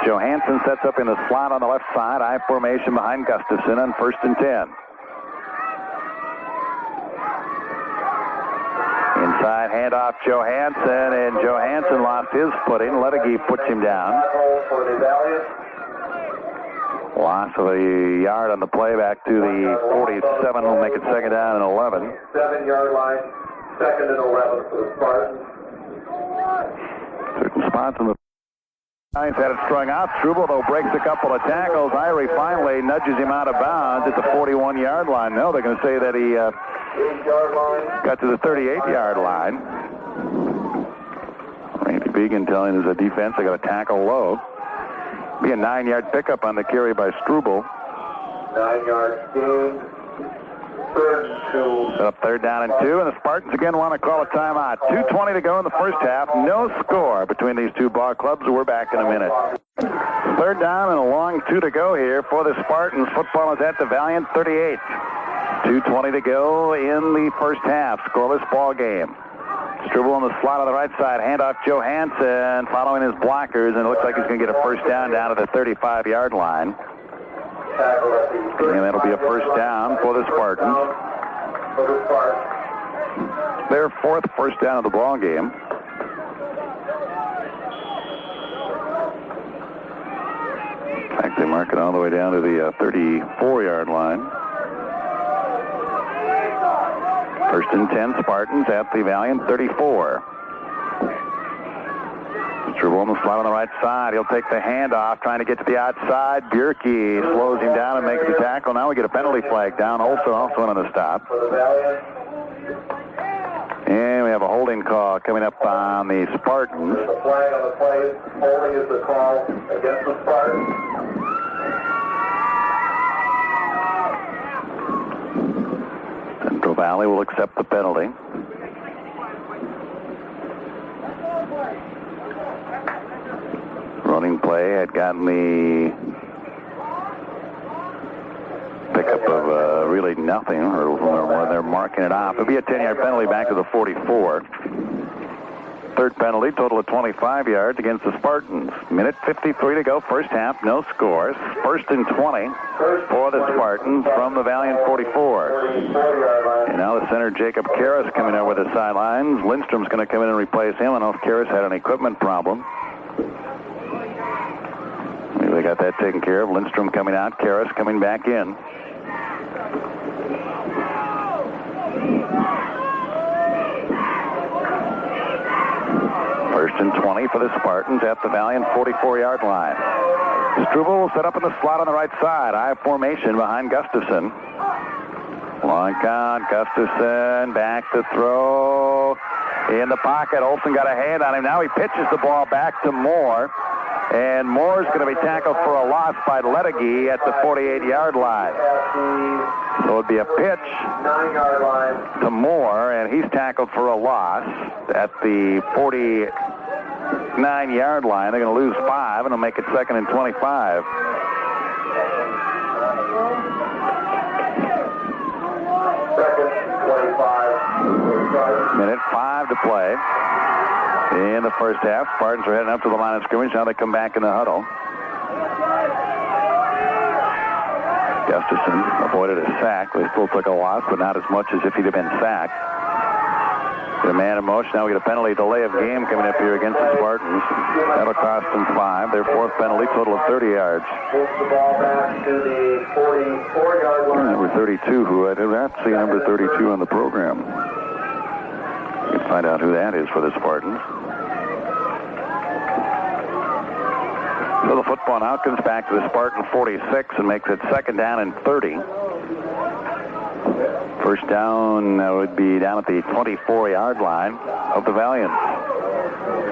C: Johansson sets up in the slot on the left side. I formation behind Gustafson on 1st and 10. Inside handoff Johansson, and Johansson lost his footing. Ledegy puts him down. Loss of a yard on the play back to the 47. Will make it second down and 11.
F: 7-yard line, 2nd and 11 for the Spartans.
C: Certain spots in the Valiants had it strung out. Struble, though, breaks a couple of tackles. Irie finally nudges him out of bounds at the 41-yard line. No, they're going to say that he got to the 38-yard line. Randy Began telling his defense they got to tackle low. Be a 9-yard pickup on the carry by Struble.
F: 9-yard gain. 3rd and 2.
C: Set up 3rd down and 2, and the Spartans again want to call a timeout. 2:20 to go in the first half. No score between these two ball clubs. We're back in a minute. 3rd down and a long 2 to go here for the Spartans. Football is at the Valiant 38. 2:20 to go in the first half. Scoreless ball game. Struble on the slot on the right side. Handoff Johansson following his blockers, and it looks like he's going to get a first down to the 35-yard line. And that'll be a first down for the Spartans.
F: for the Spartans.
C: Their fourth first down of the ball game. In fact, they mark it all the way down to the 34-yard line. First and 10, Spartans at the Valiant 34. Struble on the slot on the right side. He'll take the handoff, trying to get to the outside. Bjerke slows him down and makes the tackle. Now we get a penalty flag down. Olsen also on the stop. And we have a holding call coming up on the Spartans.
F: The flag on the play. Holding is the call against the Spartans.
C: Central Valley will accept the penalty. Running play had gotten the pickup of really nothing, or they're marking it off. It'll be a 10-yard penalty back to the 44. Third penalty, total of 25 yards against the Spartans. Minute 53 to go, first half, no scores. First and 20 for the Spartans from the Valiant 44. And now the center, Jacob Karras, coming over the sidelines. Lindstrom's going to come in and replace him. I don't know if Karras had an equipment problem. They got that taken care of. Lindstrom coming out, Karras coming back in. First and 20 for the Spartans at the Valiant 44-yard line. Struble will set up in the slot on the right side. I formation behind Gustafson. Long count, Gustafson back to throw. In the pocket, Olsen got a hand on him. Now he pitches the ball back to Moore. And Moore's going to be tackled for a loss by Ledegy at the 48-yard line. So it'd be a pitch
F: 9-yard line
C: to Moore, and he's tackled for a loss at the 49-yard line. They're going to lose 5, and it'll make it second and 25.
F: Second, 25.
C: Minute 5 to play. In the first half, Spartans are heading up to the line of scrimmage. Now they come back in the huddle. Gustafson avoided a sack. They still took a loss, but not as much as if he'd have been sacked. The man in motion. Now we get a penalty delay of game coming up here against the Spartans. That'll cost them 5. Their fourth penalty, total of 30 yards.
F: Moves the ball back to the 44-yard line.
C: Number 32, who I did not see number 32 on the program. You can find out who that is for the Spartans. So the football now comes back to the Spartan 46 and makes it second down and 30. First down would be down at the 24-yard line of the Valiants.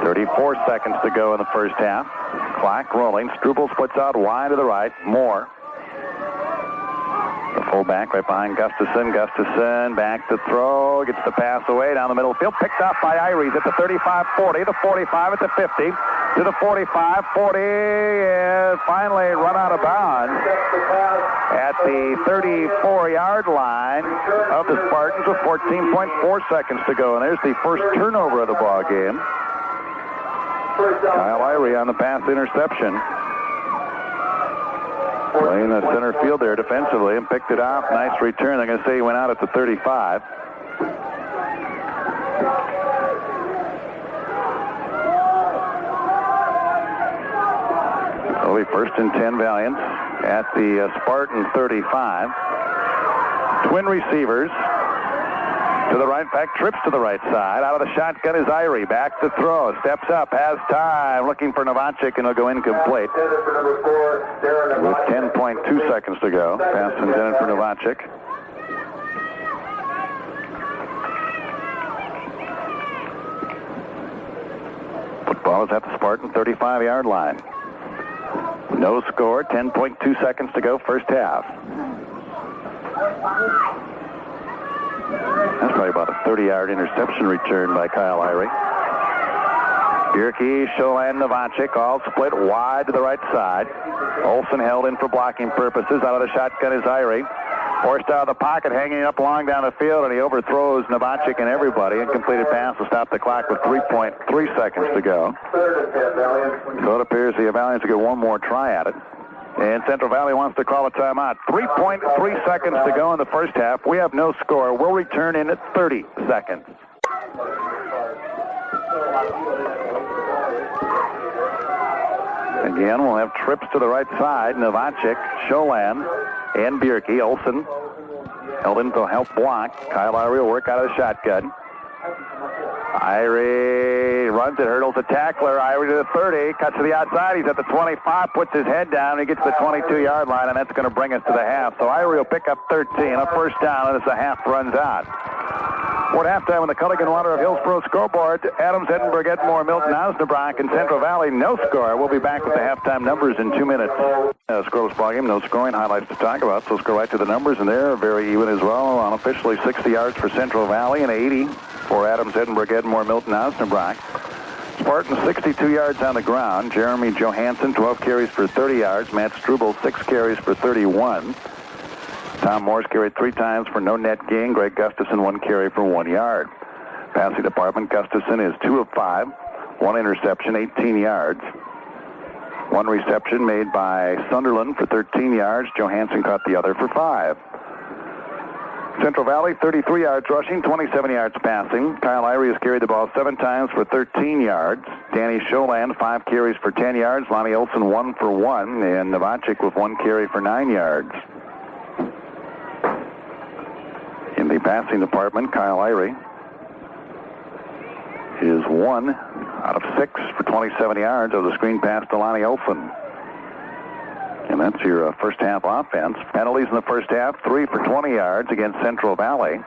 C: 34 seconds to go in the first half. Clock rolling. Struble splits out wide to the right. Moore. The fullback right behind Gustafson. Gustafson back to throw. Gets the pass away down the middle of the field. Picked up by Iries at the 35-40. The 45 at the 50. To the 45, 40, and finally run out of bounds at the 34-yard line of the Spartans with 14.4 seconds to go. And there's the first turnover of the ball game. Kyle Irie on the pass interception. Playing the center field there defensively and picked it off. Nice return. They're going to say he went out at the 35. It'll be first and 10 Valiants at the Spartan 35. Twin receivers to the right back, trips to the right side. Out of the shotgun is Irie. Back to throw. Steps up, has time. Looking for Novacek, and he'll go incomplete. With 10.2 seconds to go. Pass intended for Novacek. Football is at the Spartan 35-yard line. No score, 10.2 seconds to go, first half. That's probably about a 30-yard interception return by Kyle Irie. Bjerke, Schoen, Novacek all split wide to the right side. Olsen held in for blocking purposes. Out of the shotgun is Irie. Forced out of the pocket, hanging up long down the field, and he overthrows Novacek and everybody. Incompleted pass will stop the clock with 3.3 seconds to go. So it appears the Valiants will get one more try at it. And Central Valley wants to call a timeout. 3.3 seconds to go in the first half. We have no score. We'll return in at 30 seconds. Again, we'll have trips to the right side. Novacek, Scholand, and Bierke. Olsen held in to help block. Kyle Irie will work out of the shotgun. Irie runs it, hurdles a tackler. Irie to the 30, cuts to the outside. He's at the 25, puts his head down. He gets to the 22-yard line, and that's going to bring us to the half. So Irie will pick up 13, a first down, and as the half runs out. We're at halftime on the Culligan Water of Hillsborough scoreboard. Adams-Edinburg-Edmore-Milton-Osnabrock, and Central Valley, no score. We'll be back with the halftime numbers in 2 minutes. Scoreless ball game, no scoring, highlights to talk about. So let's go right to the numbers, and they're very even as well. Unofficially 60 yards for Central Valley and 80 for Adams-Edinburg-Edmore-Milton-Osnabrock. Spartans 62 yards on the ground. Jeremy Johansson, 12 carries for 30 yards. Matt Struble, 6 carries for 31. Tom Morse carried 3 times for no net gain. Greg Gustafson, 1 carry for 1 yard. Passing department, Gustafson is 2 of 5. 1 interception, 18 yards. 1 reception made by Sunderland for 13 yards. Johansson caught the other for 5. Central Valley, 33 yards rushing, 27 yards passing. Kyle Irie has carried the ball 7 times for 13 yards. Danny Scholand, 5 carries for 10 yards. Lonnie Olsen, 1 for 1. And Novacek with 1 carry for 9 yards. In the passing department, Kyle Irie is 1 out of 6 for 27 yards of the screen pass to Lonnie Olsen. And that's your first half offense. Penalties in the first half, 3 for 20 yards against Central Valley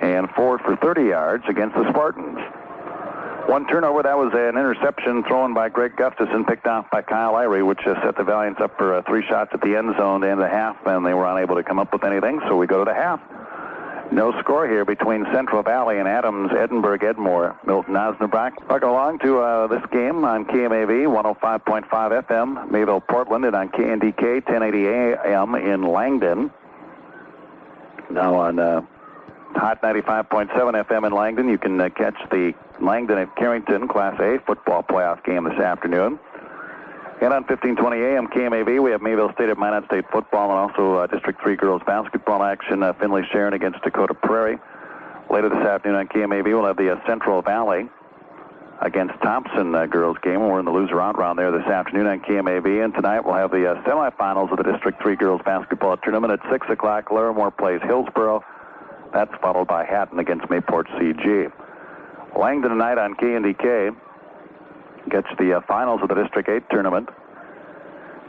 C: and 4 for 30 yards against the Spartans. 1 turnover, that was an interception thrown by Greg Gustafson, picked off by Kyle Irie, which set the Valiants up for 3 shots at the end zone to end the half, and they were unable to come up with anything, so we go to the half. No score here between Central Valley and Adams-Edinburg-Edmore-Milton-Osnabrock. Welcome along to this game on KMAV 105.5 FM, Mayville, Portland, and on KNDK 1080 AM in Langdon. Now on Hot 95.7 FM in Langdon, you can catch the Langdon at Carrington Class A football playoff game this afternoon. And on 1520 AM KMAV, we have Mayville State at Minot State football and also District 3 girls basketball action. Finley Sharon against Dakota Prairie. Later this afternoon on KMAV, we'll have the Central Valley against Thompson girls game. We're in the loser out round there this afternoon on KMAV. And tonight we'll have the semifinals of the District 3 girls basketball tournament at 6 o'clock. Larimore plays Hillsborough. That's followed by Hatton against Mayport CG. Langdon tonight on KNDK gets the finals of the District 8 tournament.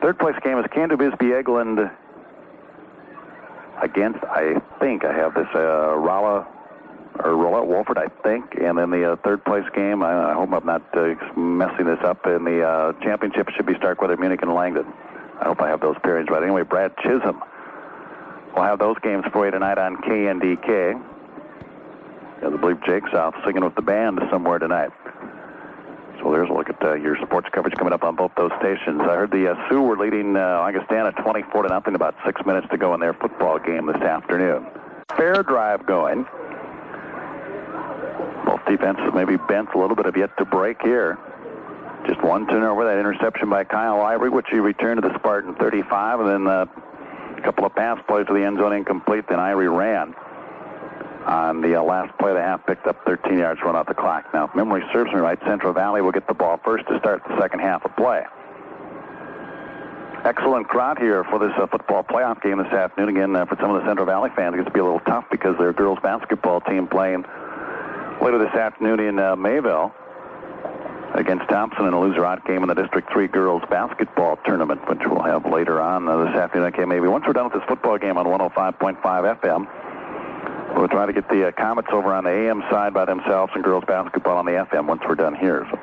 C: Third place game is Candu Bisbee Egeland against, I think I have this, Rollette Wolford, I think. And then the third place game, I hope I'm not messing this up, in the championship should be Starkweather, Munich, and Langdon. I hope I have those periods right. Anyway, Brad Chisholm will have those games for you tonight on KNDK. I believe Jake's off singing with the band somewhere tonight. So there's a look at your sports coverage coming up on both those stations. I heard the Sioux were leading Augustana 24-0, about 6 minutes to go in their football game this afternoon. Fair drive going. Both defenses maybe bent a little bit, have yet to break here. Just 1 turnover, that interception by Kyle Ivory, which he returned to the Spartan 35, and then a couple of pass plays to the end zone incomplete, then Ivory ran. On the last play of the half, picked up 13 yards, run out the clock. Now, if memory serves me right, Central Valley will get the ball first to start the second half of play. Excellent crowd here for this football playoff game this afternoon. Again, for some of the Central Valley fans, it gets to be a little tough because their girls basketball team playing later this afternoon in Mayville against Thompson in a loser-out game in the District 3 girls basketball tournament, which we'll have later on this afternoon. Okay, maybe once we're done with this football game on 105.5 FM, we'll try to get the Comets over on the AM side by themselves and girls basketball on the FM once we're done here. So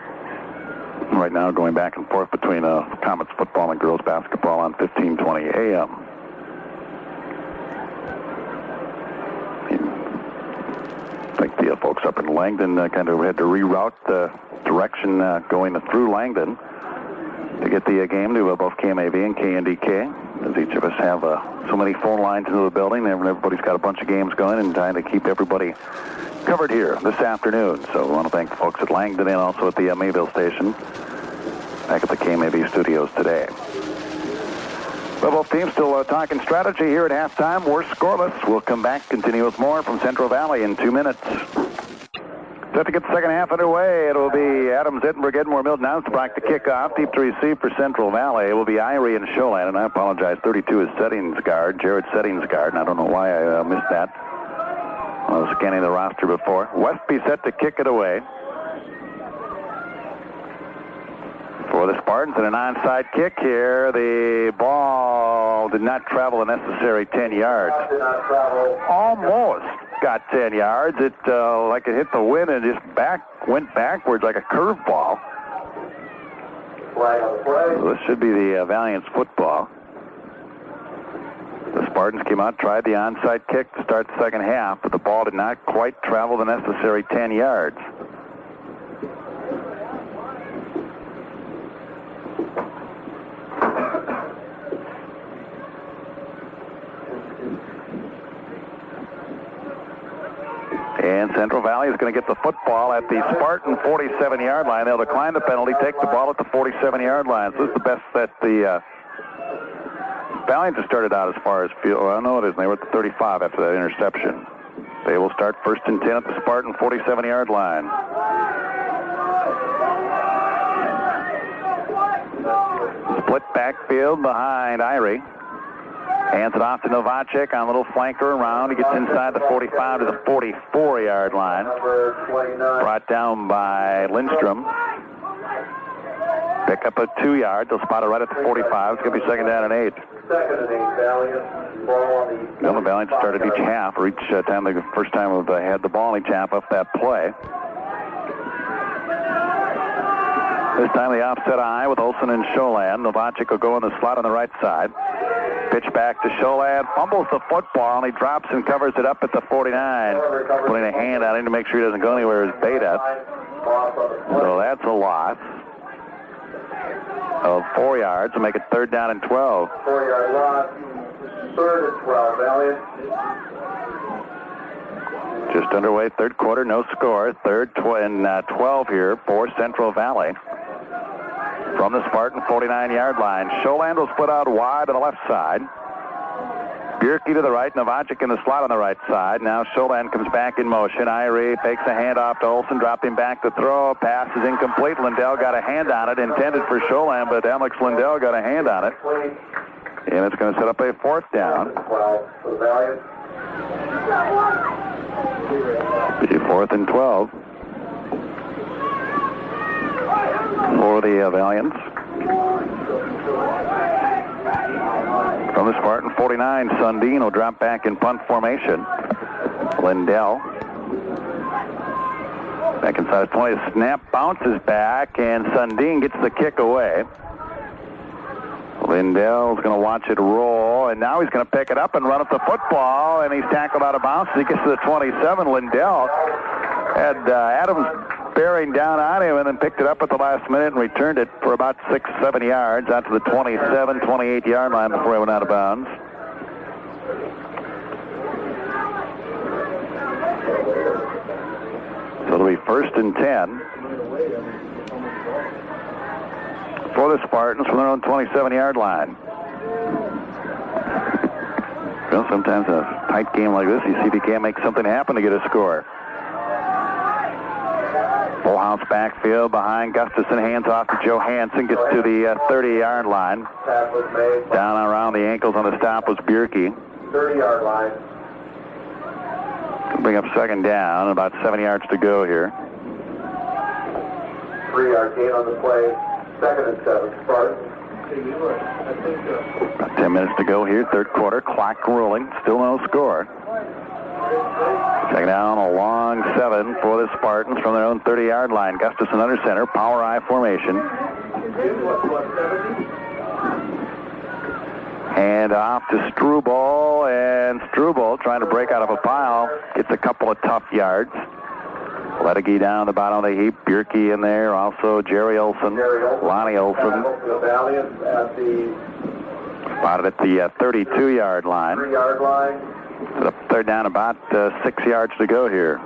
C: right now going back and forth between Comets football and girls basketball on 1520 AM. I think the folks up in Langdon kind of had to reroute the direction going through Langdon to get the game to both KMAV and KNDK, as each of us have so many phone lines into the building, and everybody's got a bunch of games going and trying to keep everybody covered here this afternoon. So I want to thank the folks at Langdon and also at the Mayville station back at the KMAV studios today. Well, both teams still talking strategy here at halftime. We're scoreless. We'll come back, continue with more from Central Valley in 2 minutes. Set to get the second half underway. It'll be Adams-Edinburg-Edmore-Milton-Osnabrock to kick off. Deep to receive for Central Valley. It will be Irie and Sholand, and I apologize. 32 is Settings guard, Jared Settings guard, and I don't know why I missed that. I was scanning the roster before. Westby set to kick it away. For the Spartans, and an onside kick here. The ball did not travel the necessary 10 yards. Almost got 10 yards. It like it hit the wind and just went backwards like a curveball. So this should be the Valiants football. The Spartans came out, tried the onside kick to start the second half, but the ball did not quite travel the necessary 10 yards. And Central Valley is going to get the football at the Spartan 47-yard line. They'll decline the penalty, take the ball at the 47-yard line. So this is the best that the Valiants have started out as far as field. Well, I know it is. They were at the 35 after that interception. They will start 1st and 10 at the Spartan 47-yard line. Split backfield behind Irie. Hands it off to Novacek on a little flanker around. He gets inside the 45 to the 44-yard line. Brought down by Lindstrom. Pick up a 2 yards. They'll spot it right at the 45. It's going to be second down and 8. Well, the Valiants started each half, or each time the first time they had the ball each half off that play. This time the offset eye with Olsen and Sholand. Novacek will go in the slot on the right side. Pitch back to Sholand, fumbles the football, and he drops and covers it up at the 49. Putting a hand on him to make sure he doesn't go anywhere with Beta. So that's a loss of 4 yards to make it third down and 12.
F: 4-yard loss, 3rd and 12, Valiant.
C: Just underway, third quarter, no score. Third and 12 here for Central Valley. From the Spartan 49-yard line, Sholand will split out wide on the left side. Bierke to the right, Novacek in the slot on the right side. Now Sholand comes back in motion. Irie takes a handoff to Olsen, dropped him back to throw. Pass is incomplete. Lindell got a hand on it, intended for Sholand, but Alex Lindell got a hand on it. And it's going to set up a 4th down. Be 4th and 12. For the Valiants. From the Spartan 49, Sundin will drop back in punt formation. Lindell. Back inside his 20. Snap bounces back, and Sundin gets the kick away. Lindell's going to watch it roll, and now he's going to pick it up and run up the football, and he's tackled out of bounds. He gets to the 27. Lindell had Adams bearing down on him and then picked it up at the last minute and returned it for about 6-7 yards out to the 27, 28-yard line before he went out of bounds. So it'll be 1st and 10 for the Spartans from their own 27-yard line. Well, sometimes a tight game like this, you see if you can't make something happen to get a score. Full house backfield behind Gustafson, hands off to Johansson, gets to the 30-yard line. Down around the ankles on the stop was Bierke.
F: 30-yard line.
C: Bring up second down, about 7 yards to go here.
F: 3-yard gain on the play. 2nd and 7, Spartans.
C: About 10 minutes to go here, third quarter. Clock rolling, still no score. Second down, a long 7 for the Spartans from their own 30-yard line. Gustafson under center, power I formation. And off to Struble, and Struble trying to break out of a pile, gets a couple of tough yards. Ledege down the bottom of the heap, Bierke in there, also Jerry Olsen, Lonnie Olsen. Spotted at the 32-yard line.
F: 3-yard line.
C: Set up third down, about 6 yards to go here.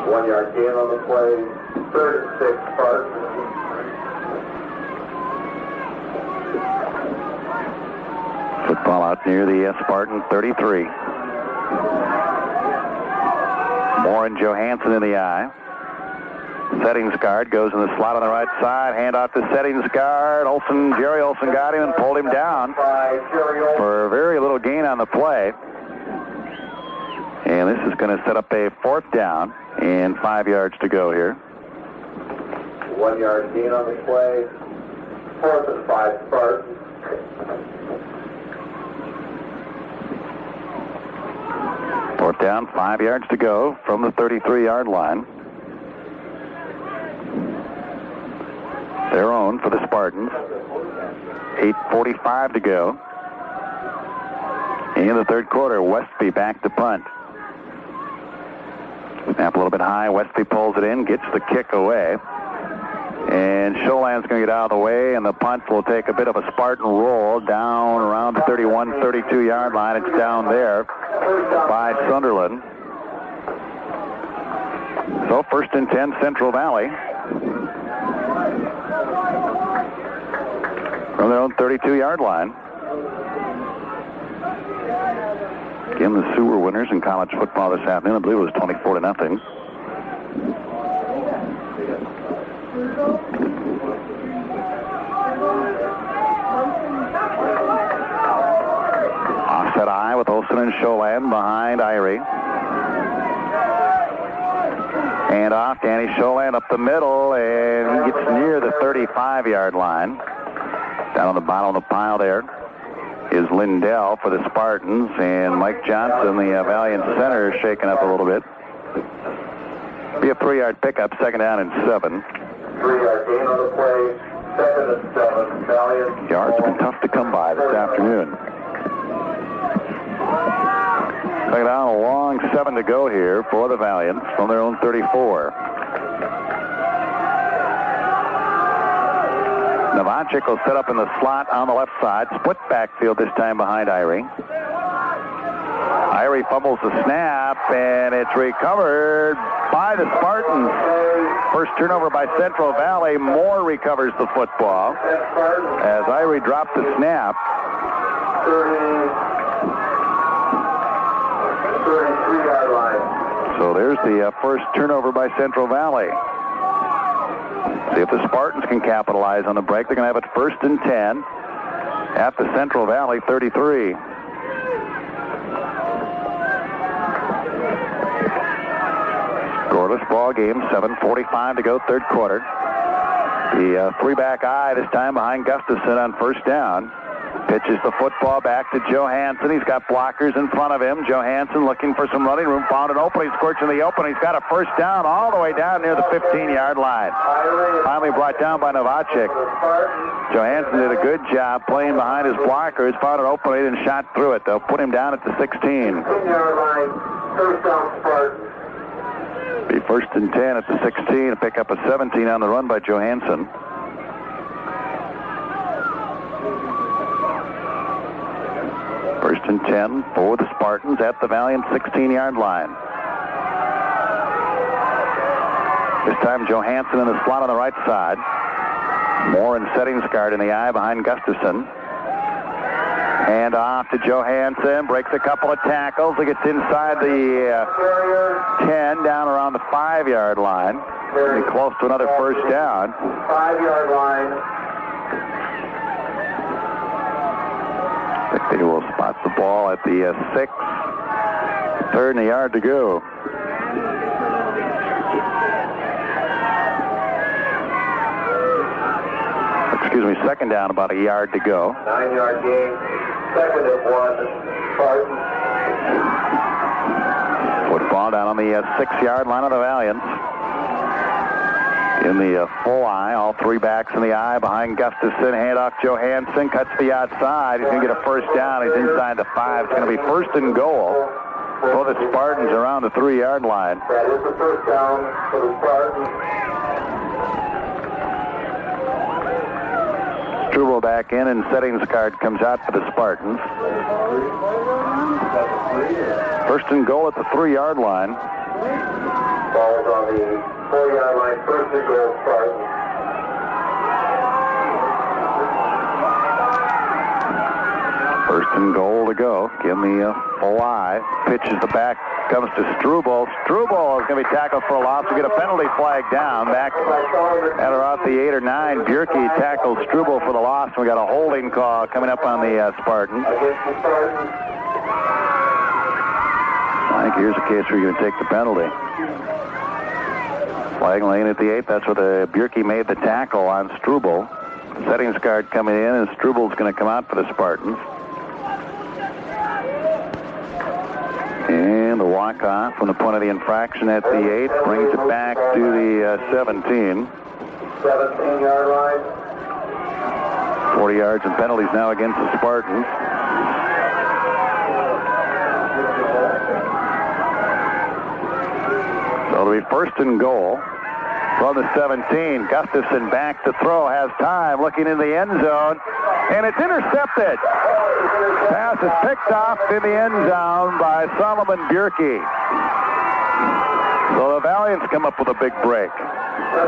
F: 1-yard gain on the play. 3rd and 6, Spartans.
C: Football out near the Spartan 33. Moore and Johansson in the eye. Settings guard goes in the slot on the right side. Hand off to settings guard. Jerry Olson got him and pulled him down for very little gain on the play. And this is going to set up a 4th down and 5 yards to go here.
F: 1 yard gain on the play. 4th and 5 Spartans.
C: Fourth down, 5 yards to go from the 33-yard line. Their own for the Spartans. 8:45 to go. In the third quarter, Westby back to punt. Snap a little bit high. Westby pulls it in, gets the kick away. And Sholand's going to get out of the way, and the punt will take a bit of a Spartan roll down around the 31, 32-yard line. It's down there by Sunderland. So 1st and 10, Central Valley. From their own 32-yard line. Again, the Sioux were winners in college football this afternoon. I believe it was 24-0. Offset eye with Olson and Sholand behind Irie. Hand off, Danny Sholand up the middle, and he gets near the 35-yard line. Down on the bottom of the pile there is Lindell for the Spartans, and Mike Johnson, the Valiant center, is shaken up a little bit. Be a 3-yard pickup, 2nd down and 7.
F: 3-yard gain on the play, 2nd and 7. Valiant.
C: Yards have been tough to come by this afternoon. 2nd down, a long 7 to go here for the Valiants from their own 34. Novacek will set up in the slot on the left side. Split backfield this time behind Irie. Irie fumbles the snap, and it's recovered by the Spartans. First turnover by Central Valley. Moore recovers the football as Irie dropped the snap.
F: 33-yard line.
C: So there's the first turnover by Central Valley. See if the Spartans can capitalize on the break. They're going to have it 1st and 10 at the Central Valley 33. Scoreless ball game, 7:45 to go, third quarter. The 3-back eye this time behind Gustafson on 1st down. Pitches the football back to Johansson. He's got blockers in front of him. Johansson looking for some running room. Found an opening. Scorching the open. He's got a 1st down all the way down near the 15-yard line. Finally brought down by Novacek. Johansson did a good job playing behind his blockers. Found an opening and shot through it. They'll put him down at the 16.
F: 15-yard line. 1st down Spartans.
C: Be 1st and 10 at the 16. Pick up a 17 on the run by Johansson. First and 10 for the Spartans at the Valiant 16-yard line. This time Johansson in the slot on the right side. Moore and settings guard in the eye behind Gustafson. Hand off to Johansson. Breaks a couple of tackles. He gets inside the 10 down around the 5-yard line. Pretty close to another 1st down.
F: 5-yard line.
C: They will spot the ball at the 6. 3rd and a yard to go. Excuse me, 2nd down, about a yard to go.
F: 9-yard gain. 2nd and 1. Spartans.
C: Football down on the 6-yard line of the Valiants. In the full eye, all 3 backs in the eye behind Gustafson. Hand off Johansson, cuts the outside. He's going to get a 1st down. He's inside the 5. It's going to be 1st and goal for the Spartans around the 3-yard line.
F: That is the 1st down for the Spartans.
C: Struble back in, and settings card comes out for the Spartans. 1st and goal at the 3-yard line.
F: Ball's on the 4-yard line. 1st and goal, Spartans.
C: First and goal to go. Give me a fly. Pitches the back. Comes to Struble. Struble is going to be tackled for a loss. We get a penalty flag down. Back at around the 8 or 9. Bjerke tackles Struble for the loss. We got a holding call coming up on the Spartans. I think here's a case where you're going to take the penalty. Flag laying at the 8. That's where the Bjerke made the tackle on Struble. Settings guard coming in, and Struble's going to come out for the Spartans. And the walk-off from the point of the infraction at the 8 brings it back to the 17.
F: 17-yard line.
C: 40 yards and penalties now against the Spartans. So it'll be first and goal from the 17. Gustafson back to throw, has time, looking in the end zone, and it's intercepted. Pass is picked off in the end zone by Solomon Bjerke. So the Valiants come up with a big break.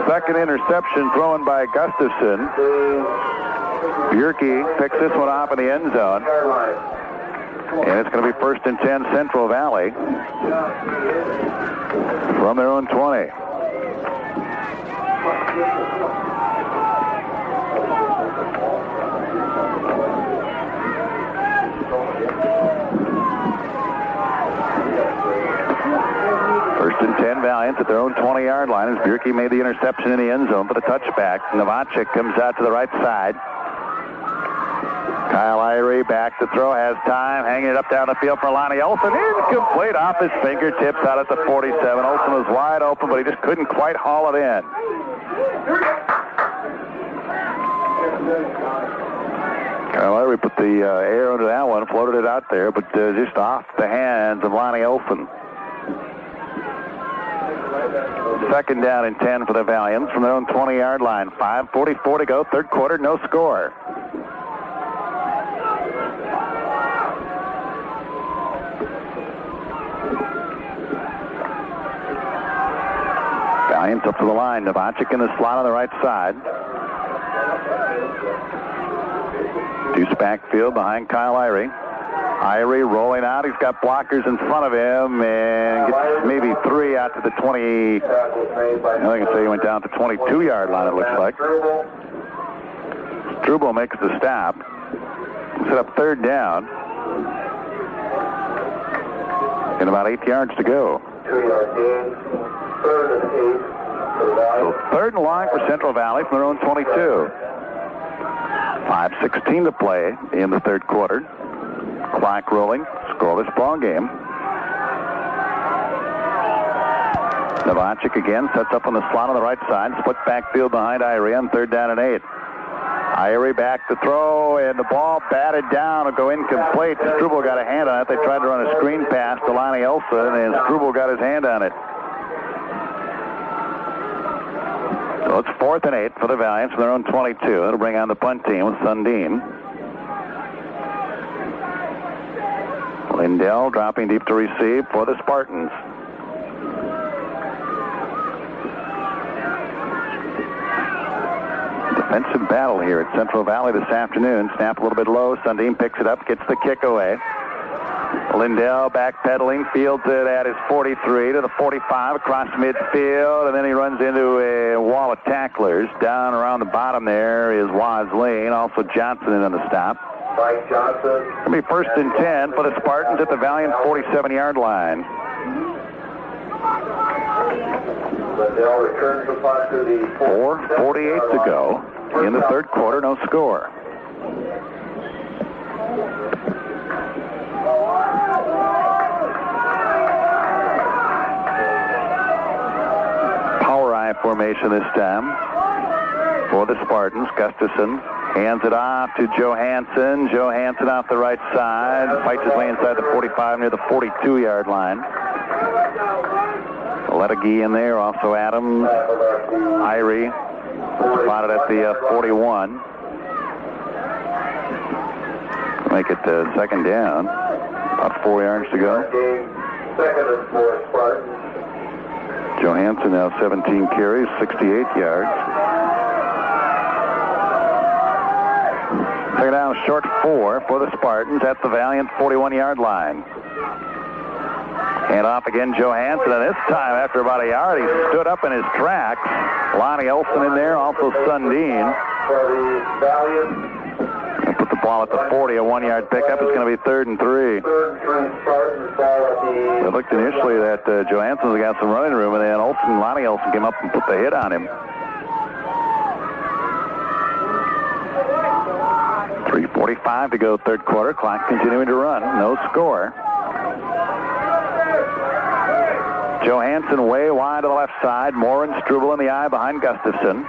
C: Second interception thrown by Gustafson. Bjerke picks this one off in the end zone. And it's going to be first and 10 Central Valley from their own 20. First and 10 Valiants at their own 20-yard line as Bjerke made the interception in the end zone for the touchback. Novacek comes out to the right side. Kyle Irie back to throw, has time, hanging it up down the field for Lonnie Olson. Incomplete off his fingertips out at the 47. Olson was wide open, but he just couldn't quite haul it in. Kyle Irie put the air under that one, floated it out there, but just off the hands of Lonnie Olson. Second down and 10 for the Valiants from their own 20-yard line. 5:44 to go, third quarter, no score. Valiants up to the line. Novacek in the slot on the right side. Deuce backfield behind Kyle Irie. Irie rolling out. He's got blockers in front of him and gets maybe 3 out to the 20. I can say he went down to 22-yard line, it looks like. Struble makes the stop. Set up third down. And about 8 yards to go.
F: 2-yard gain. Third and 8 for the Valiants.
C: So third and long for Central Valley from their own 22. 5:16 to play in the third quarter. Clock rolling. Scoreless ball game. Novacek again sets up on the slot on the right side. Split backfield behind Irie on third down and 8. Irie back to throw, and the ball batted down. It'll go incomplete. Struble got a hand on it. They tried to run a screen pass to Lonnie Olson, and Struble got his hand on it. So it's 4th and 8 for the Valiants from their own 22. It'll bring on the punt team with Sundin. Lindell dropping deep to receive for the Spartans. Defensive battle here at Central Valley this afternoon. Snap a little bit low. Sundin picks it up, gets the kick away. Lindell backpedaling, fields it at his 43 to the 45 across midfield, and then he runs into a wall of tacklers. Down around the bottom there is Waslane, also Johnson in on the stop.
F: Mike Johnson.
C: It'll be first and 10 for the Spartans at the Valiant 47-yard line.
F: Lindell returns the punt to the
C: 4:48 to go in the third quarter, no score. Power eye formation this time for the Spartans. Gustafson hands it off to Johansson. Johansson off the right side. Fights his way inside the 45 near the 42-yard line. Lettegui in there. Also Adams. Irie spotted at the 41. Make it second down. About 4 yards to go.
F: Second and 4 Spartans.
C: Johansson now 17 carries, 68 yards. Second down, short 4 for the Spartans at the Valiant 41-yard line. And off again, Johansson, and this time, after about a yard, he stood up in his tracks. Lonnie Olson in there, also Sundin. And put the ball at the 40, a 1-yard pickup. It's going to be 3rd and 3. It looked initially that Johansson's got some running room, and then Lonnie Olson came up and put the hit on him. 3:45 to go, third quarter. Clock continuing to run. No score. Johansson way wide to the left side. Moore and Struble in the eye behind Gustafson.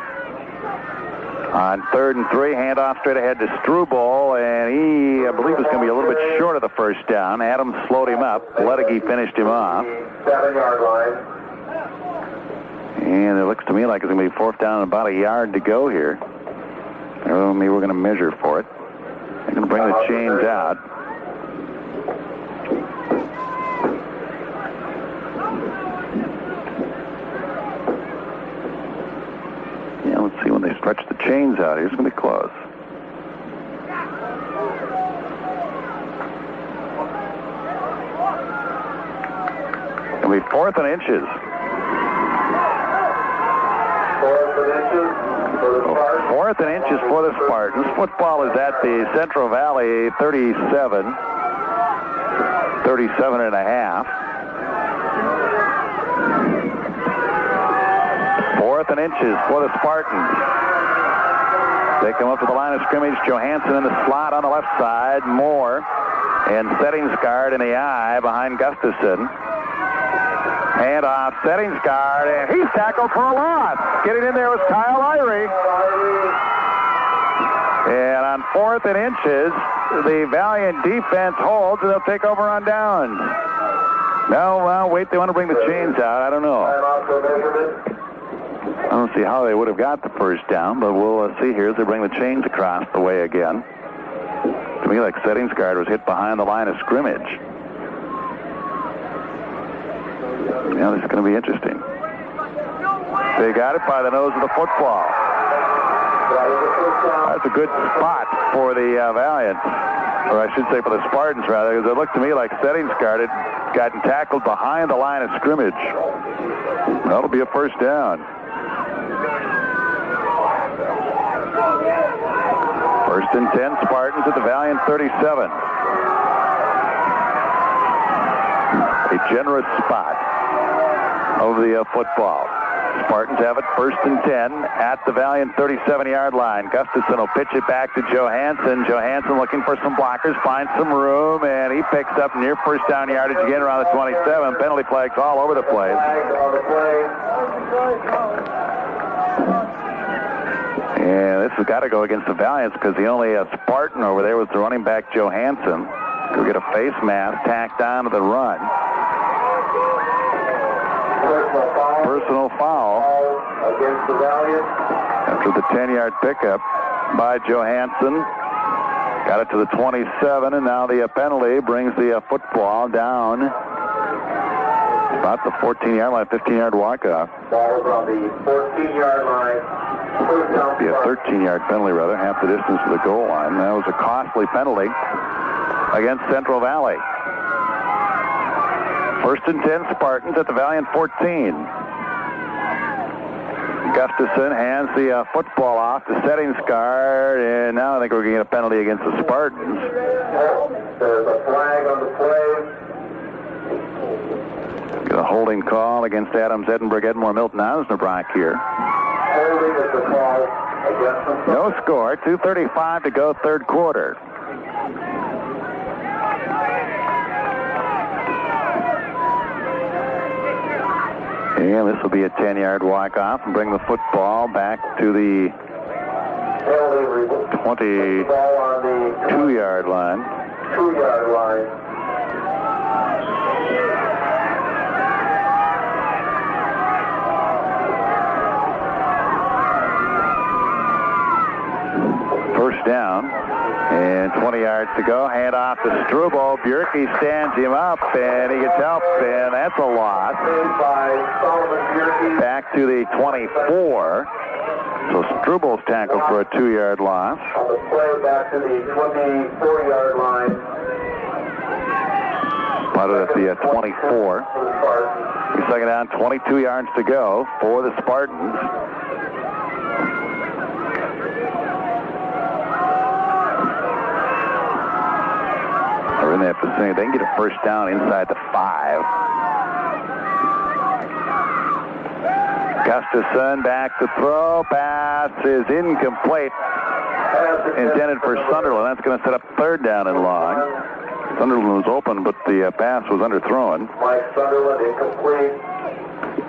C: On 3rd and 3, handoff straight ahead to Struble, and he, I believe, was going to be a little bit short of the first down. Adams slowed him up. Ledecky finished him off.
F: 7-yard line.
C: And it looks to me like it's going to be 4th down and about a yard to go here. Oh, maybe we're going to measure for it. They're going to bring the chains out. Yeah, let's see when they stretch the chains out. Here's going to be close. It'll be 4th and inches.
F: 4th and inches for the Spartans.
C: 4th and inches for the Spartans. Football is at the Central Valley 37 and a half. 4th and inches for the Spartans. They come up to the line of scrimmage. Johansson in the slot on the left side. Moore and Settings guard in the eye behind Gustafson. Hand off, Settings guard, and he's tackled for a loss. Getting in there was Kyle Irie. And on 4th and inches, the Valiant defense holds, and they'll take over on downs. No, well, wait, they want to bring the chains out. I don't know. I don't see how they would have got the first down, but we'll see here as they bring the chains across the way again. To me, like Settings guard was hit behind the line of scrimmage. Yeah, this is going to be interesting. They got it by the nose of the football. That's a good spot for the Valiants, or I should say for the Spartans, rather, because it looked to me like Settings guard had gotten tackled behind the line of scrimmage. That'll be a first down. 1st and 10, Spartans at the Valiant 37. A generous spot of the football. Spartans have it 1st and 10 at the Valiant 37-yard line. Gustafson will pitch it back to Johansson. Johansson looking for some blockers, finds some room, and he picks up near first down yardage again around the 27. Penalty flags all over the place. And this has got to go against the Valiants because the only Spartan over there was the running back Johansson. Go get a face mask tacked on to the run. Personal foul
F: against the Valiants.
C: After the 10-yard pickup by Johansson. Got it to the 27, and now the penalty brings the football down about the 14-yard line, 15-yard walk-off.
F: Ball is on the 14-yard line.
C: It'll be a 13-yard penalty, rather, half the distance to the goal line. That was a costly penalty against Central Valley. 1st and 10, Spartans at the Valiant 14. Gustafson hands the football off to Settings guard, and now I think we're going to get a penalty against the Spartans.
F: There's a flag on the play.
C: Get a holding call against Adams-Edinburg-Edmore-Milton-Osnabrock here.
F: Holding is the call against them.
C: No score, 2:35 to go, third quarter. And this will be a 10-yard walk-off and bring the football back to the 22-yard line.
F: 2-yard line.
C: First down. And 20 yards to go. Hand off to Struble. Bjerke stands him up, and he gets help, and that's a loss. Back to the 24. So Strubal's tackled for a 2-yard loss.
F: On the play back to the 24-yard line.
C: Spotted at the 24. Second down, 22 yards to go for the Spartans. They're in that vicinity. They can get a first down inside the 5. Gustafson back to throw. Pass is incomplete. Intended for Sunderland. That's going to set up third down and long. Sunderland was open, but the pass was underthrown.
F: Mike Sunderland incomplete.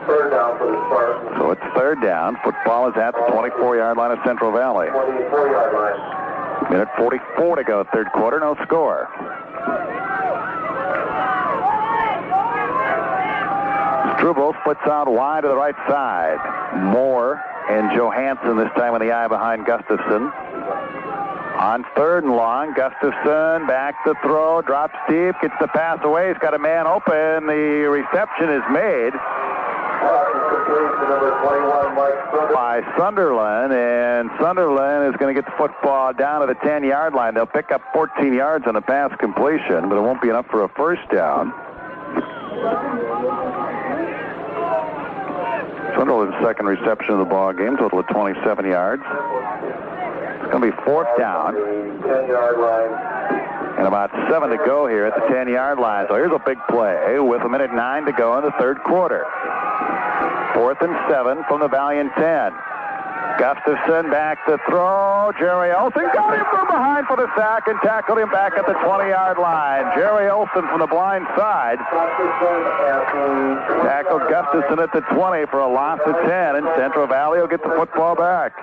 F: Third down for the Spartans.
C: So it's third down. Football is at the 24-yard line of Central Valley.
F: 24-yard line.
C: Minute 44 to go, third quarter, no score. Struble splits out wide to the right side. Moore and Johansson this time in the eye behind Gustafson. On third and long, Gustafson back to throw, drops deep, gets the pass away. He's got a man open. The reception is made by Sunderland, and Sunderland is going to get the football down to the 10-yard line. They'll pick up 14 yards on the pass completion, but it won't be enough for a first down. Sunderland's second reception of the ball game, total of 27 yards. It's going to be fourth down.
F: 10-yard line.
C: And about 7 to go here at the 10-yard line. So here's a big play with a minute 9 to go in the third quarter. 4th and 7 from the Valiant 10. Gustafson back to throw. Jerry Olson got him from behind for the sack and tackled him back at the 20-yard line. Jerry Olson from the blind side tackled Gustafson at the 20 for a loss of 10, and Central Valley will get the football back.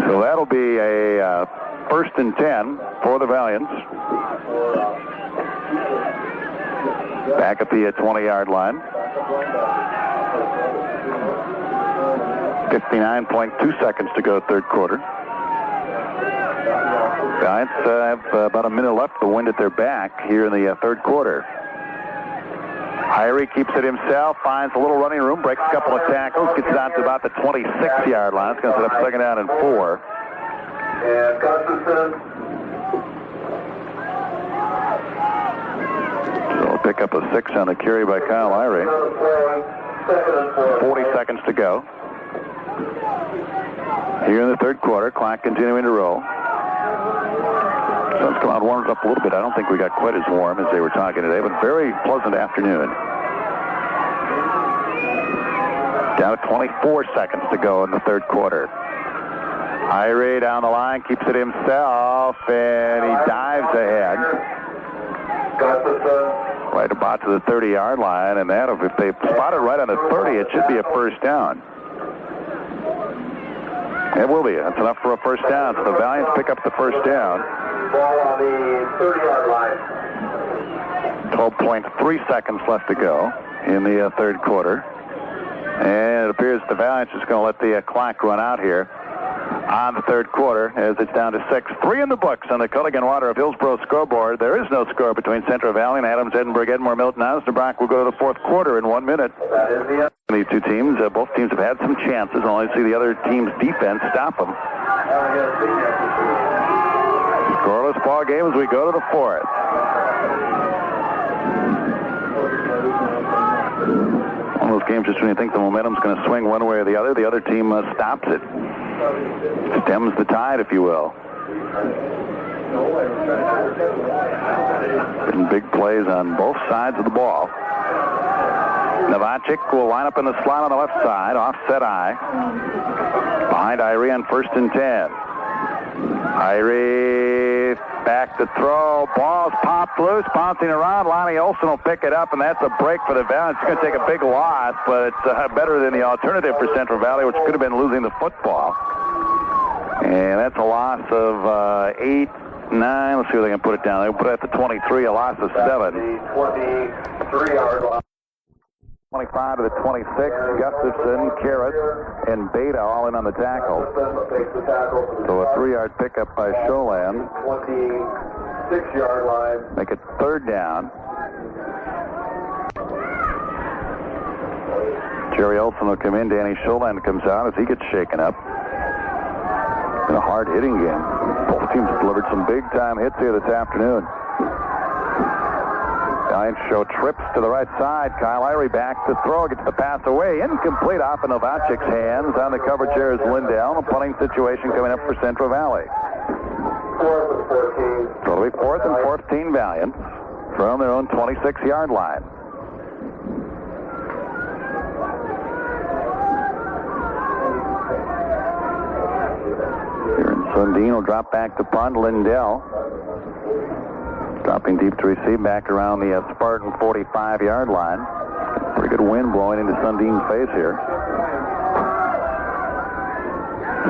C: So that'll be a first and 10 for the Valiants. Back at the 20-yard line. 59.2 seconds to go, third quarter. Valiants have about a minute left to wind at their back here in the third quarter. Irie keeps it himself, finds a little running room, breaks a couple of tackles, gets it out to about the 26-yard line. It's going to set up second down and 4.
F: And Gustafson.
C: So we'll pick up a 6 on the carry by Kyle Irie. 40 seconds to go. Here in the third quarter, clock continuing to roll. Sun's come out, warms up a little bit. I don't think we got quite as warm as they were talking today, but very pleasant afternoon. Down to 24 seconds to go in the third quarter. Irie down the line, keeps it himself, and he dives ahead. Right about to the 30-yard line, and that, if they spot it right on the 30, it should be a first down. It will be. That's enough for a first down. So the Valiants pick up the first down.
F: Ball on the 30-yard line.
C: 12.3 seconds left to go in the third quarter. And it appears the Valiants is going to let the clock run out here on the third quarter as it's down to 6. 3 in the books on the Culligan Water of Hillsboro scoreboard. There is no score between Central Valley and Adams-Edinburg-Edmore-Milton-Osnabrock. We'll go to the fourth quarter in 1 minute.
F: That is the end.
C: These two teams, both teams have had some chances. Only see the other team's defense stop them. Scoreless ball game as we go to the fourth. One of those games just when you think the momentum's going to swing one way or the other team stops it. Stems the tide, if you will. Been big plays on both sides of the ball. Novacek will line up in the slot on the left side, offset eye. Behind Irie on 1st and 10. Irie back to throw. Ball's popped loose, bouncing around. Lonnie Olson will pick it up, and that's a break for the Valiants. It's going to take a big loss, but it's better than the alternative for Central Valley, which could have been losing the football. And that's a loss of 8, 9. Let's see if they can put it down. They put it at the 23, a loss of 7.
F: 23-yard line.
C: 25 to the 26, Gustafson, Karras, and Beta all in on the tackle. So a 3-yard pickup by Scholand.
F: 26-yard line.
C: Make it third down. Jerry Olson will come in. Danny Scholand comes out as he gets shaken up. Been a hard-hitting game. Both teams delivered some big-time hits here this afternoon. Valiants show trips to the right side. Kyle Irie back to throw. Gets the pass away. Incomplete off in Novacek's hands. On the coverage there is Lindell. A punting situation coming up for Central Valley.
F: 4th and 14.
C: So it'll be 4th and 14 Valiants from their own 26-yard line. Here in Sundin will drop back to punt. Lindell dropping deep to receive back around the Spartan 45-yard line. Pretty good wind blowing into Sundin's face here.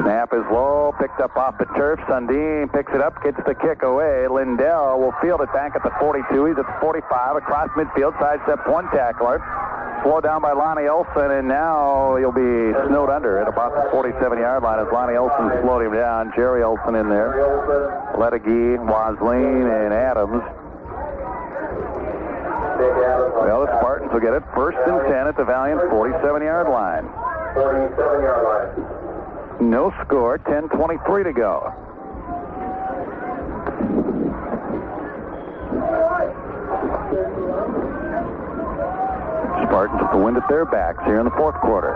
C: Snap is low, picked up off the turf. Sundin picks it up, gets the kick away. Lindell will field it back at the 42. He's at the 45, across midfield, sidestep one tackler. Slowed down by Lonnie Olson, and now he'll be snowed under at about the 47-yard line as Lonnie Olson slowed him down. Jerry Olson in there. Ledegy, Wasleen, and Adams. Well, the Spartans will get it 1st and 10 at the Valiant 47-yard line.
F: 47-yard line.
C: No score, 10:23 to go. Spartans with the wind at their backs here in the 4th quarter.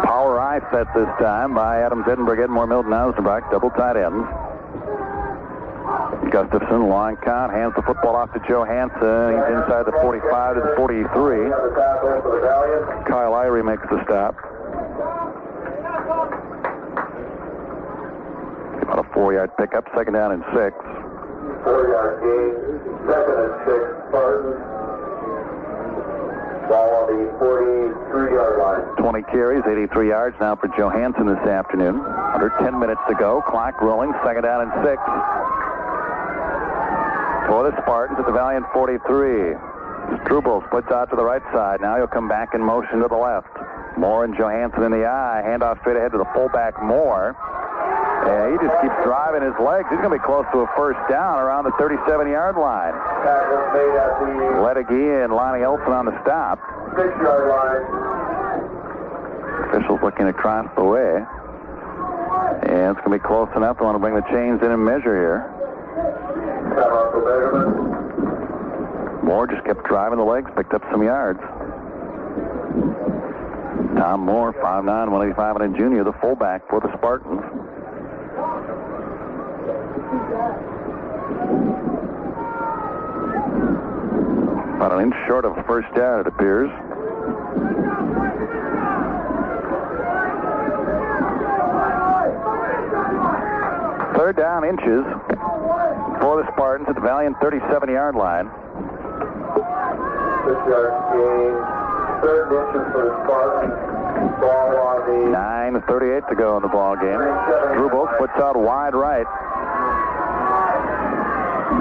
C: Power I set this time by Adams-Edinburg-Edmore-Milton-Osnabrock, double tight ends. Gustafson, long count, hands the football off to Johansson. He's inside the 45 to the 43. Kyle Irie makes the stop. About a 4-yard pickup, 2nd down and 6.
F: 4-yard gain, 2nd and 6, Spartans. Ball on the 43-yard line.
C: 20 carries, 83 yards now for Johansson this afternoon. Under 10 minutes to go. Clock rolling, 2nd down and 6. For the Spartans at the Valiant 43. Struble splits out to the right side. Now he'll come back in motion to the left. Moore and Johansson in the eye. Handoff straight ahead to the fullback Moore. And he just keeps driving his legs. He's going to be close to a 1st down around the 37-yard line. Ledegy and Lonnie Olson on the stop.
F: 6-yard line.
C: Officials looking across the way. And it's going to be close enough. They want to bring the chains in and measure here. Moore just kept driving the legs, picked up some yards. Tom Moore, 5'9", 185 and a junior, the fullback for the Spartans. About an inch short of a 1st down, it appears. Third down, inches for the Spartans at the Valiant 37-yard line.
F: 6-yard gain, 3rd inches for the Spartans. Ball on the
C: 9:38 to go in the ball game. Struble puts out wide right.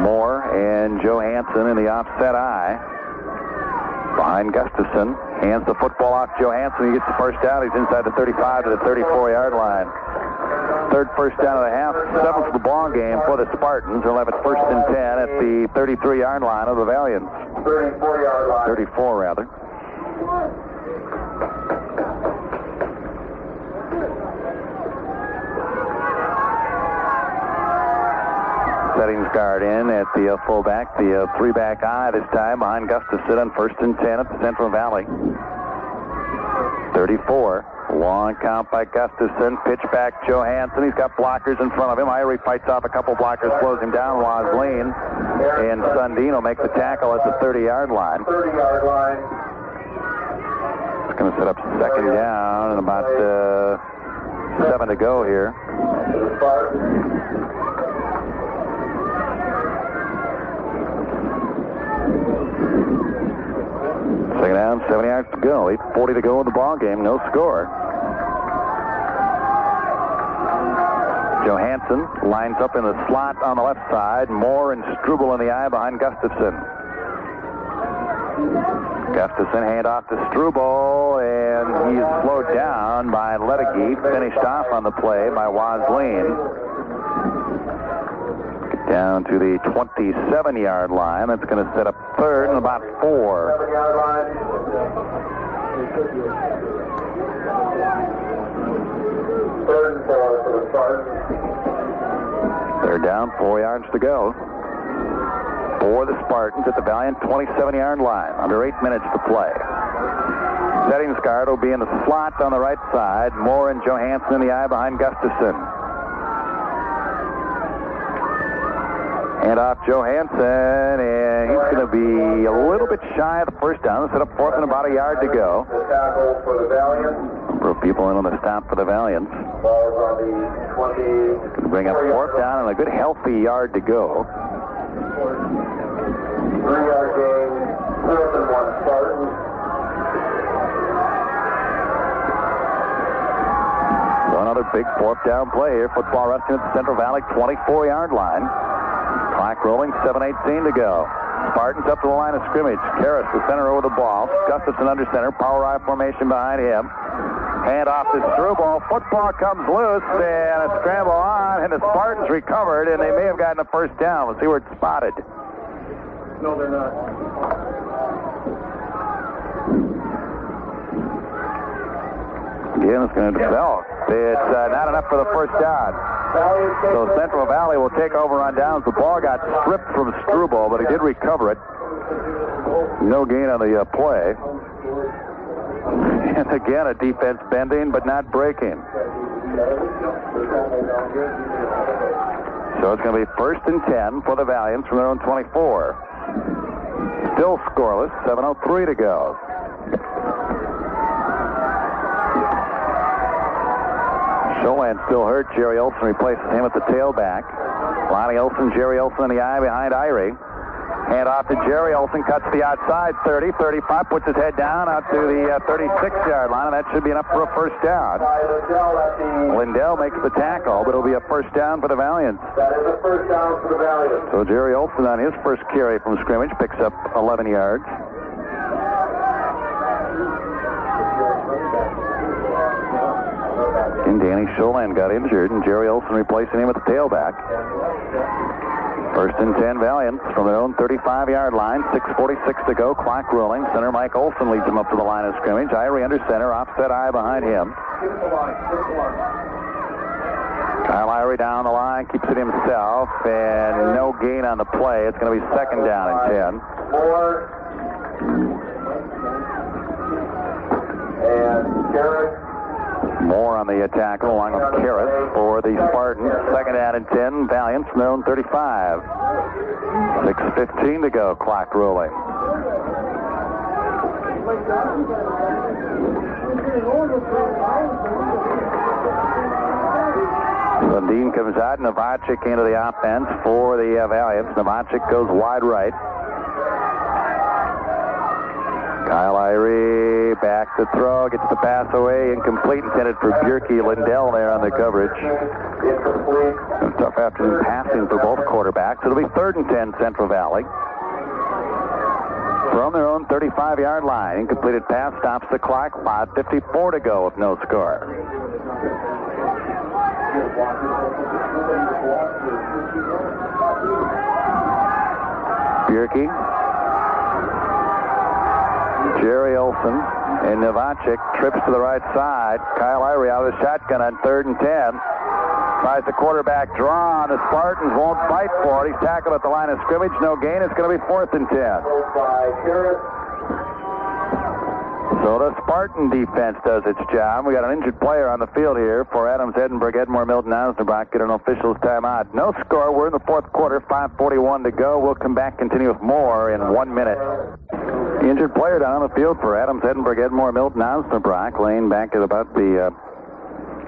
C: Moore and Johansson in the offset eye. Behind Gustafson. Hands the football off Johansson. He gets the 1st down. He's inside the 35 to the 34-yard line. 3rd 1st down of the half. 7th of the ball game for the Spartans. They'll have it 1st and 10 at the 33-yard line of the Valiants.
F: 34-yard line.
C: 34, rather. Settings guard in at the fullback, the 3-back eye this time behind Gustafson on 1st and 10 at the Central Valley. 34. Long count by Gustafson. Pitch back Johansson. He's got blockers in front of him. Irie fights off a couple blockers, slows him down. Wasleen and Sundin will make the tackle at the 30-yard line.
F: 30-yard line.
C: It's going to set up 2nd down and about 7 to go here. Second down, 7 yards to go. 8:40 to go in the ball game. No score. Johansson lines up in the slot on the left side. Moore and Struble in the eye behind Gustafson. Gustafson handoff to Struble, and he's slowed down by Ledegy. Finished off on the play by Wasleen. Down to the 27-yard line. That's going to set up 3rd and about 4.
F: Third and 4 for the Spartans.
C: They're down 4 yards to go. For the Spartans at the Valiant 27-yard line. Under 8 minutes to play. Setting guard will be in the slot on the right side. Moore and Johansson in the eye behind Gustafson. Hand off Johansson, and he's going to be a little bit shy of the first down. Set up fourth and about a yard to go.
F: The tackle for the Valiants.
C: Number of people in on the stop for the Valiants.
F: Ball's on the 20.
C: Going to bring up fourth down and a good healthy yard to go.
F: 3-yard gain. 4th and 1 Spartans.
C: So another big fourth down play here. Football resting at the Central Valley 24-yard line. Clock rolling, 7:18 to go. Spartans up to the line of scrimmage. Karras, the center, over the ball. Gustafson under center. Power I formation behind him. Hand off to Struble. Football comes loose and a scramble on, and the Spartans recovered, and they may have gotten a first down. Let's see where it's spotted.
F: No, they're not.
C: Again, it's going to develop. It's not enough for the first down. So Central Valley will take over on downs. The ball got stripped from Struble, but he did recover it. No gain on the play. And again, a defense bending but not breaking. So it's going to be 1st and 10 for the Valiants from their own 24. Still scoreless, 7:03 to go. Scholand still hurt. Jerry Olson replaces him at the tailback. Lonnie Olson, Jerry Olson in the eye behind Irie. Hand off to Jerry Olson, cuts the outside 30, 35, puts his head down out to the 36-yard line, and that should be enough for a first down. Lindell makes the tackle, but it'll be a first down for the Valiants.
F: That is a first down for the Valiants.
C: So Jerry Olson on his first carry from scrimmage picks up 11 yards. And Danny Scholand got injured, and Jerry Olson replacing him at the tailback. 1st and 10 Valiants from their own 35-yard line. 6:46 to go. Clock rolling. Center Mike Olson leads them up to the line of scrimmage. Irie under center. Offset eye behind him. Kyle Irie down the line. Keeps it himself. And no gain on the play. It's going to be 2nd down and
F: 10. And Karras.
C: Moore on the tackle along with Karras for the Spartans. 2nd down and 10. Valiants from their own 35. 6:15 to go. Clock rolling. Sundin comes out. Novacek into the offense for the Valiants. Novacek goes wide right. Kyle Irie back to throw, gets the pass away, incomplete, intended for Bjerke. Lindell there on the coverage. A tough afternoon passing for both quarterbacks. It'll be 3rd and 10 Central Valley. From their own 35-yard line, incompleted pass stops the clock. 5:54 to go with no score. Bjerke. Jerry Olson and Novacek trips to the right side. Kyle Irie out of the shotgun on 3rd and 10. Tries the quarterback draw, and the Spartans won't fight for it. He's tackled at the line of scrimmage. No gain. It's going to be 4th and 10. So the Spartan defense does its job. We got an injured player on the field here for Adams-Edinburg-Edmore-Milton-Osnabrock. Get an official's timeout. No score. We're in the 4th quarter. 5:41 to go. We'll come back, continue with more in 1 minute. The injured player down on the field for Adams-Edinburg-Edmore-Milton-Osnabrock, laying back at about the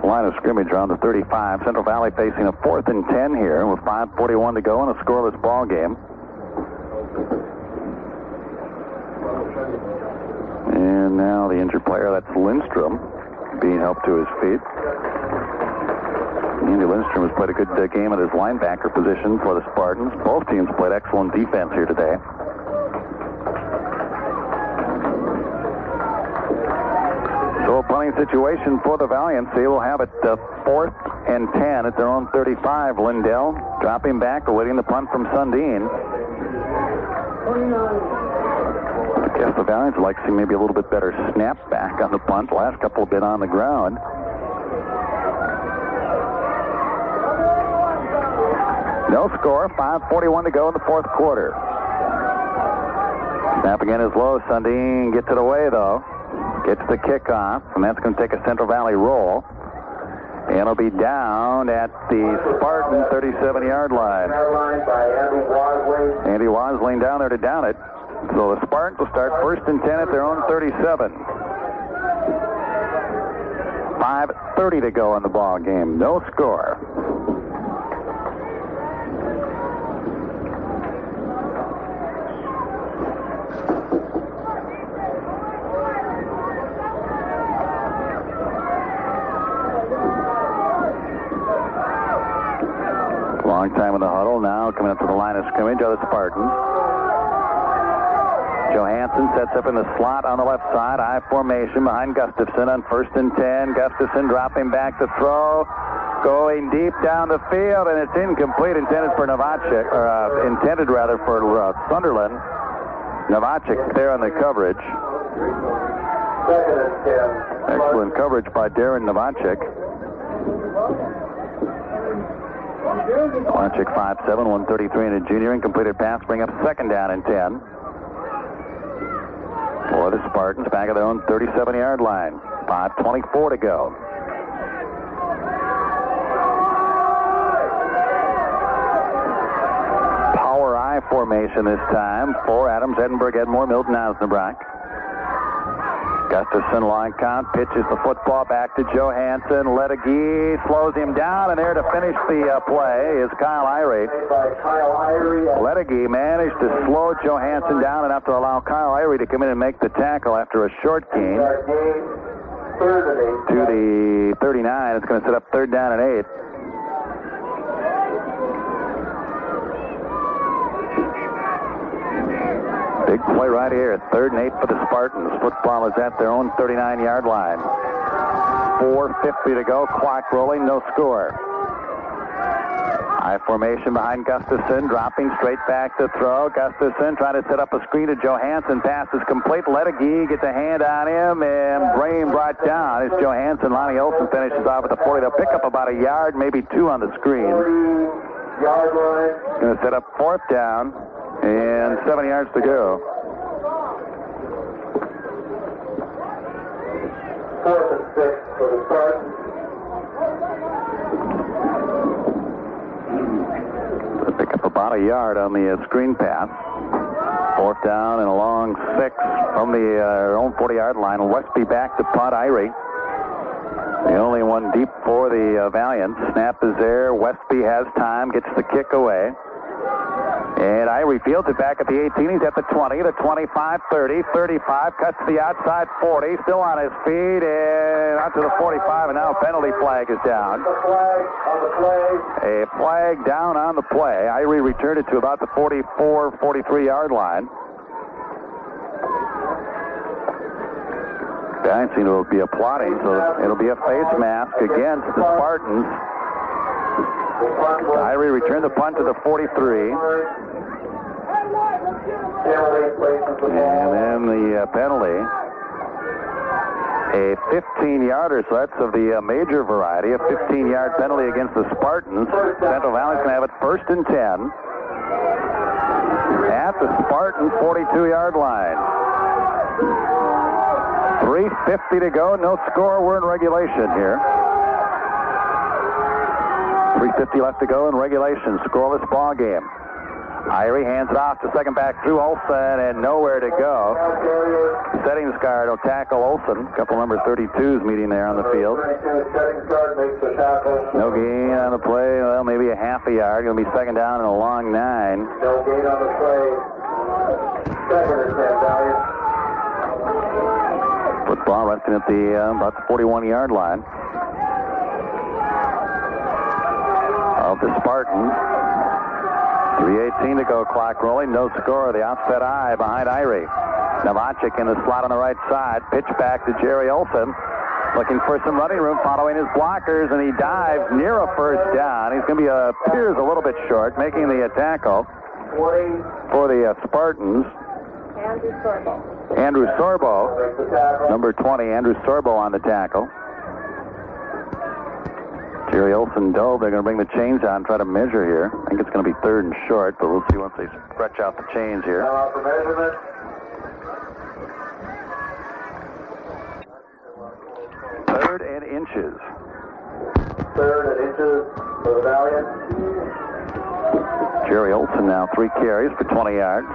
C: line of scrimmage around the 35. Central Valley facing a 4th and 10 here with 5:41 to go in a scoreless ball game. And now the injured player, that's Lindstrom, being helped to his feet. Andy Lindstrom has played a good game at his linebacker position for the Spartans. Both teams played excellent defense here today. So a punting situation for the Valiants. They will have it 4th and 10 at their own 35. Lindell dropping back, awaiting the punt from Sundin. The Guess the Valiants would like to see maybe a little bit better snap back on the punt. The last couple have been on the ground. No score, 5:41 to go in the fourth quarter. Snap again is low. Sundin gets it away, though. Gets the kickoff, and that's going to take a Central Valley roll. And it'll be down at the Spartan 37-yard line. Andy Wasling down there to down it. So the Spartans will start 1st and 10 at their own 37. 5:30 to go in the ball game. No score. Long time in the huddle. Now coming up to the line of scrimmage are the Spartans. Johansson sets up in the slot on the left side. I formation behind Gustafson on 1st and 10. Gustafson dropping back to throw. Going deep down the field, and it's incomplete. Intended for Novacek, or intended rather for Sunderland. Novacek there on the coverage. Excellent coverage by Darren Novacek. Novacek 5'7", 133, and a junior. Incompleted pass, bring up 2nd down and 10. For the Spartans, back at their own 37-yard line. 5:24 to go. Power I formation this time for Adams-Edinburg-Edmore-Milton-Osnabrock. Gustafson long count, pitches the football back to Johansson. Ledegy slows him down, and there to finish the play is Kyle Irie. Ledegy managed to slow Johansson down enough to allow Kyle Irie to come in and make the tackle after a short gain. To the 39, it's going to set up 3rd down and 8. Big play right here. 3rd and 8 for the Spartans. Football is at their own 39-yard line. 4:50 to go. Clock rolling. No score. High formation behind Gustafson. Dropping straight back to throw. Gustafson trying to set up a screen to Johansson. Pass is complete. Ledegy gets a hand on him, and Brain brought down. It's Johansson. Lonnie Olson finishes off at the 40. They'll pick up about a yard, maybe 2 on the screen. Going to set up 4th down. And 7 yards to go.
F: 4th and 6 for the Spartans.
C: They pick up about a yard on the screen pass. 4th down and a long 6 from the own 40-yard line. Westby back to punt. Irie. The only one deep for the Valiants. Snap is there. Westby has time. Gets the kick away. And Irie fields it back at the 18. He's at the 20, the 25, 30, 35. Cuts to the outside 40. Still on his feet and out to the 45. And now a penalty flag is down. A flag down on the play. Irie returned it to about the 44, 43-yard line. Guys seem to be applauding, so it'll be a face mask against the Spartans. Irie returned the punt to the 43. And then the penalty. A 15-yarder, so that's of the major variety. A 15-yard penalty against the Spartans. Central Valley's going to have it 1st and 10. At the Spartan 42-yard line. 3:50 to go. No score. We're in regulation here. 3:50 left to go in regulation. Scoreless ball game. Irie hands it off to second back through Olson, and nowhere to go. Settings guard will tackle Olson. A couple number 32s meeting there on the field. No gain on the play. Well, maybe a half a yard. Going to be 2nd down and a long 9.
F: No gain on the play. 2nd and 10, Valiant.
C: Football resting at the about the 41-yard line of the Spartans. 3:18 to go, clock rolling, no score. The outset eye behind Irie. Novacek in the slot on the right side. Pitch back to Jerry Olson. Looking for some running room, following his blockers, and he dives near a 1st down. He's going to be appears a little bit short, making the tackle for the Spartans.
F: Andrew Sorbo.
C: Andrew Sorbo, number 20, Andrew Sorbo on the tackle. Jerry Olson dove. They're going to bring the chains on, try to measure here. I think it's going to be third and short, but we'll see once they stretch out the chains here. Third and inches.
F: Third and inches for the Valiants.
C: Jerry Olson now 3 carries for 20 yards.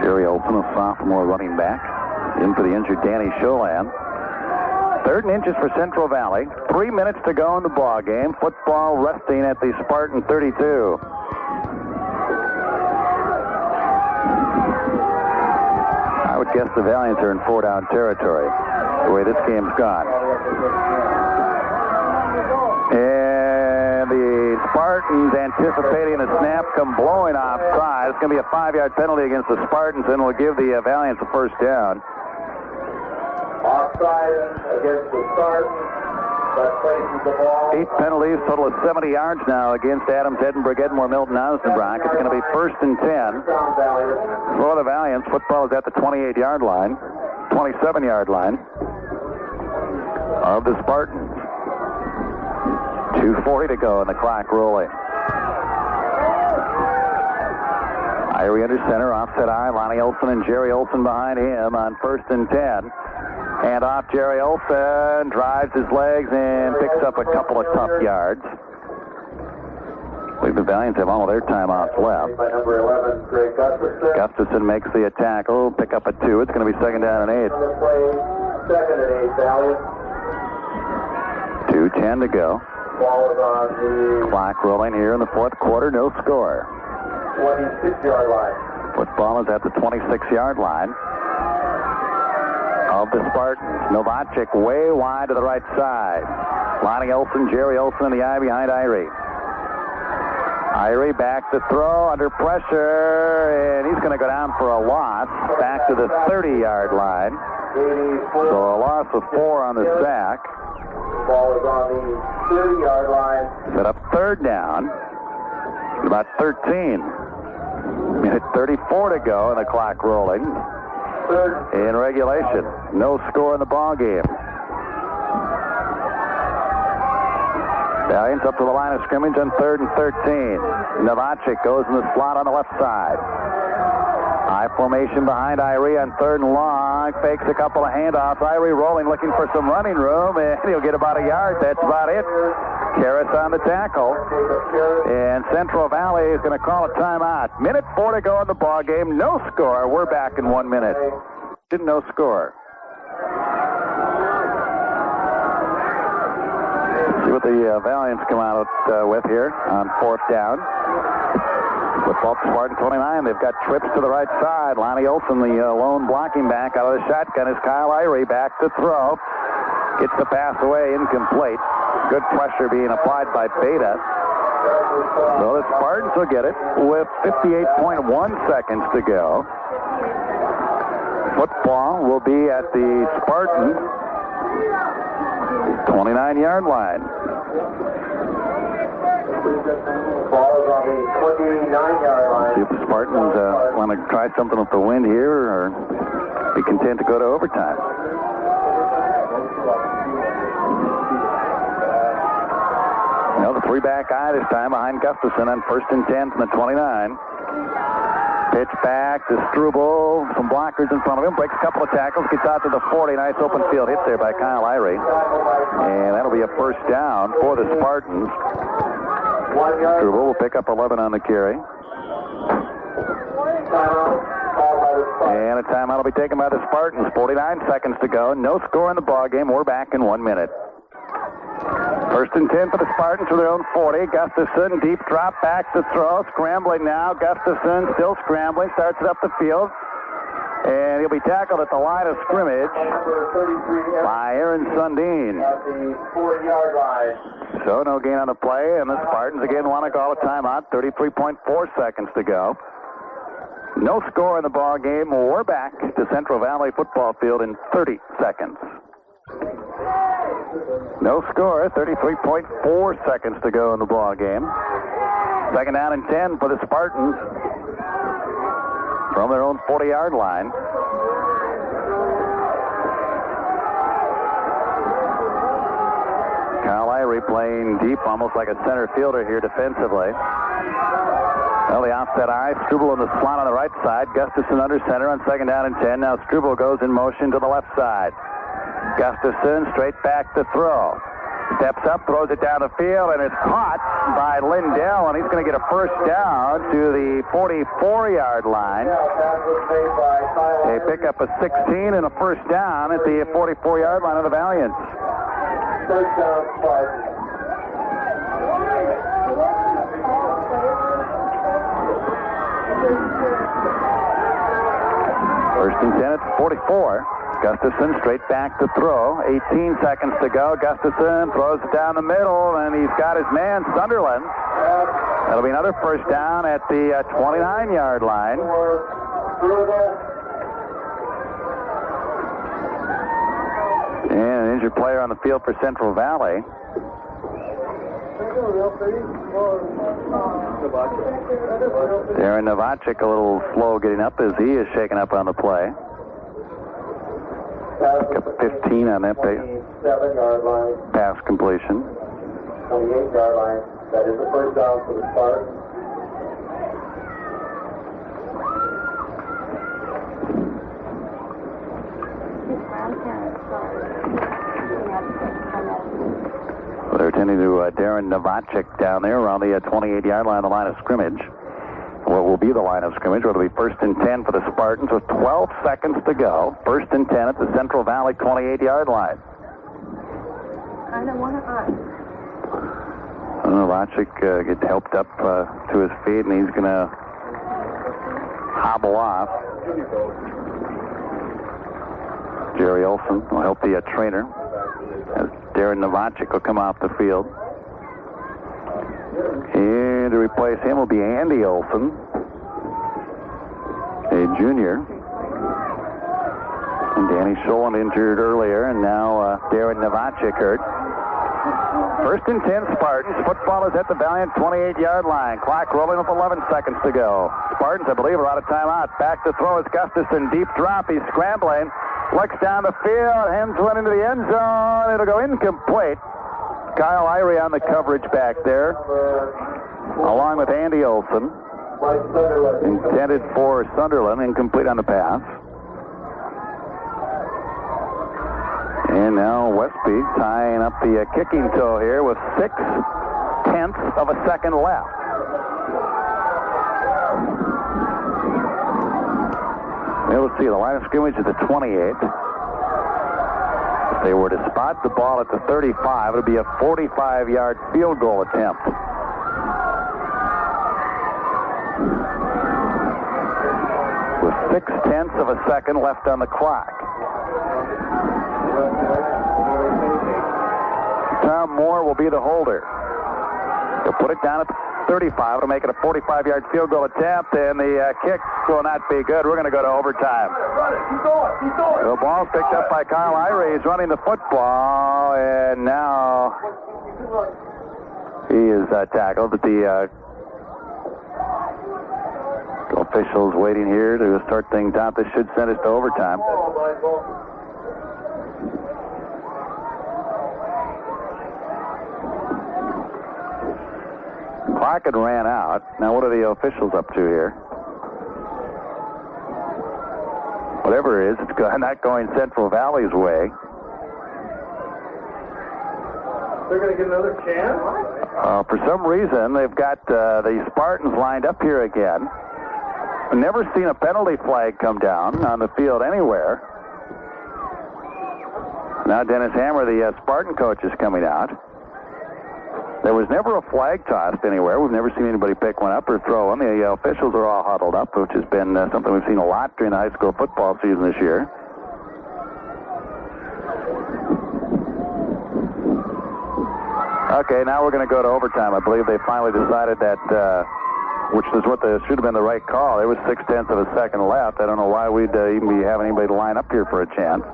C: Jerry Olson, a sophomore running back, in for the injured Danny Cholan. Third and inches for Central Valley. 3 minutes to go in the ball game. Football resting at the Spartan 32. I would guess the Valiants are in 4-down territory, the way this game's gone. And the Spartans anticipating a snap come blowing offside. It's going to be a 5-yard penalty against the Spartans, and will give the Valiants a first down.
F: Offside against the Spartans. That places the ball.
C: 8 penalties, total of 70 yards now against Adams-Edinburg-Edmore-Milton-Osnabrock. It's going to be first and 10 for the Valiants. Football is at the 28-yard line, 27-yard line of the Spartans. 2:40 to go and the clock rolling. Irie under center, offset eye. Lonnie Olson and Jerry Olson behind him on first and 10. Hand off Jerry Olson, drives his legs and picks up a couple of tough yards. I believe the Valiants have all of their timeouts left.
F: By number 11, Greg Gustafson.
C: Gustafson makes the tackle, pick up a 2. It's going to be second down and 8.
F: Second and 8, Valiant.
C: 2:10 to go.
F: Ball is on the
C: Clock rolling here in the fourth quarter, no score.
F: 26-yard line.
C: Football is at the 26-yard line of the Spartans. Novacek way wide to the right side. Lonnie Olson, Jerry Olson in the eye behind Irie. Irie back to throw, under pressure, and he's going to go down for a loss. Back to the 30-yard line. So a loss of 4 on the sack.
F: Ball is on the 30-yard line.
C: Set up third down. About 13. Minute 34 to go and the clock rolling. In regulation. No score in the ball game. Valiants up to the line of scrimmage on 3rd and 13. Novacek goes in the slot on the left side. High formation behind Irie on 3rd and long. Fakes a couple of handoffs. Irie rolling, looking for some running room, and he'll get about a yard. That's about it. Karras on the tackle. And Central Valley is going to call a timeout. Minute 4 to go in the ball game. No score. We're back in 1 minute. No score. See what the Valiants come out with here on 4th down. Football to Spartan 29. They've got trips to the right side. Lonnie Olson, the lone blocking back out of the shotgun, is Kyle Irie back to throw. Gets the pass away, incomplete. Good pressure being applied by Beta. So the Spartans will get it with 58.1 seconds to go. Football will be at the Spartan 29-yard line.
F: Ball is on the 29-yard line.
C: See if the Spartans want to try something with the wind here or be content to go to overtime. No, the 3-back eye this time behind Gustafson on 1st and 10 from the 29. Pitch back to Struble. Some blockers in front of him. Breaks a couple of tackles. Gets out to the 40. Nice open field hit there by Kyle Irie. And that'll be a first down for the Spartans. Struble will pick up 11 on the carry. And a timeout will be taken by the Spartans. 49 seconds to go. No score in the ball game. We're back in 1 minute. 1st and 10 for the Spartans to their own 40. Gustafson, deep drop back to throw. Scrambling now. Gustafson still scrambling. Starts it up the field. And he'll be tackled at the line of scrimmage by Aaron Sundin.
F: At the 40-yard line.
C: So no gain on the play, and the Spartans again want to call a timeout. 33.4 seconds to go. No score in the ball game. We're back to Central Valley football field in 30 seconds. No score. 33.4 seconds to go in the ball game. Second down and 10 for the Spartans from their own 40-yard line. Kyle Irie playing deep, almost like a center fielder here defensively. Well, the offset eye, Struble in the slot on the right side. Gustafson under center on second down and 10. Now Struble goes in motion to the left side. Gustafson straight back to throw. Steps up, throws it down the field, and it's caught by Lindell, and he's going to get a first down to the 44-yard line. They pick up a 16 and a first down at the 44-yard line of the Valiants.
F: First down, Spartans.
C: First and 10 at 44. Gustafson straight back to throw. 18 seconds to go. Gustafson throws it down the middle, and he's got his man, Sunderland. That'll be another first down at the 29-yard line. And an injured player on the field for Central Valley. Darren Novacek a little slow getting up as he is shaken up on the play. Pick up 15 on that pass completion.
F: 28-yard line. That is the first down for the Spartans.
C: They're tending to Darren Novacek down there around the 28-yard line, the line of scrimmage. What will be the line of scrimmage? Will be first and 10 for the Spartans with 12 seconds to go. First and 10 at the Central Valley 28-yard line. Novacek gets helped up to his feet, and he's going to hobble off. Jerry Olson will help the trainer as Darren Novacek will come off the field. And to replace him will be Andy Olson, a junior. And Danny Scholand injured earlier, and now Darren Novacek hurt. First and 10 Spartans. Football is at the Valiant 28-yard line. Clock rolling with 11 seconds to go. Spartans, I believe, are out of timeout. Back to throw is Gustafson. Deep drop. He's scrambling. Looks down the field. Hens one into the end zone. It'll go incomplete. Kyle Irie on the coverage back there, along with Andy Olson. Intended for Sunderland, incomplete on the pass. And now Westby tying up the kicking toe here with 0.6 of a second left. Well, let's see, the line of scrimmage is the 28. If they were to spot the ball at the 35, it would be a 45-yard field goal attempt. With 0.6 of a second left on the clock. Tom Moore will be the holder. He'll put it down at the 35 to make it a 45-yard field goal attempt, and the kick will not be good. We're going to go to overtime. The ball's picked up by Kyle Irie. He's running the football, and now he is tackled. But the officials waiting here to start things out. This should send us to overtime. Clock had ran out. Now what are the officials up to here? Whatever it is, it's not going Central Valley's way.
F: They're going to get another chance?
C: For some reason, they've got the Spartans lined up here again. I've never seen a penalty flag come down on the field anywhere. Now Dennis Hammer, the Spartan coach, is coming out. There was never a flag tossed anywhere. We've never seen anybody pick one up or throw one. The officials are all huddled up, which has been something we've seen a lot during the high school football season this year. Okay, now we're going to go to overtime. I believe they finally decided that, which is what should have been the right call. There was 0.6 of a second left. I don't know why we'd even be having anybody to line up here for a chance.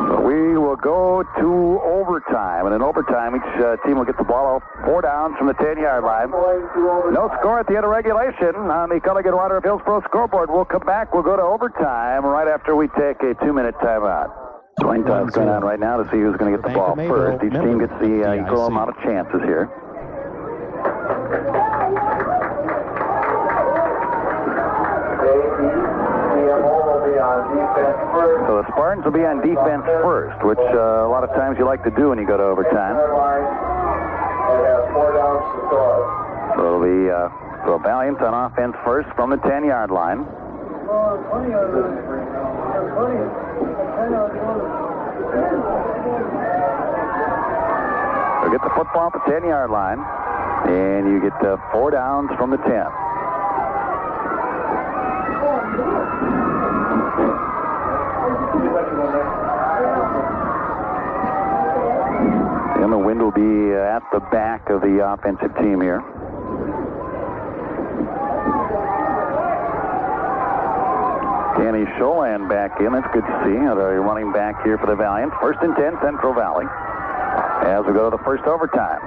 C: We will go to overtime, and in overtime, each team will get the ball 4 downs from the 10-yard line. No score at the end of regulation on the Culligan Water of Hillsboro scoreboard. We'll come back. We'll go to overtime right after we take a 2-minute timeout. Coin toss going on right now to see who's going to get the ball first. Each team gets the equal amount of chances here. So the Spartans will be on defense first, which a lot of times you like to do when you go to overtime. So it'll be the Valiants on offense first from the 10-yard line. So get the football at the 10-yard line, and you get 4 downs from the 10. And the wind will be at the back of the offensive team here. Danny Scholand back in. That's good to see. They're running back here for the Valiants. 1st and 10, Central Valley. As we go to the first overtime.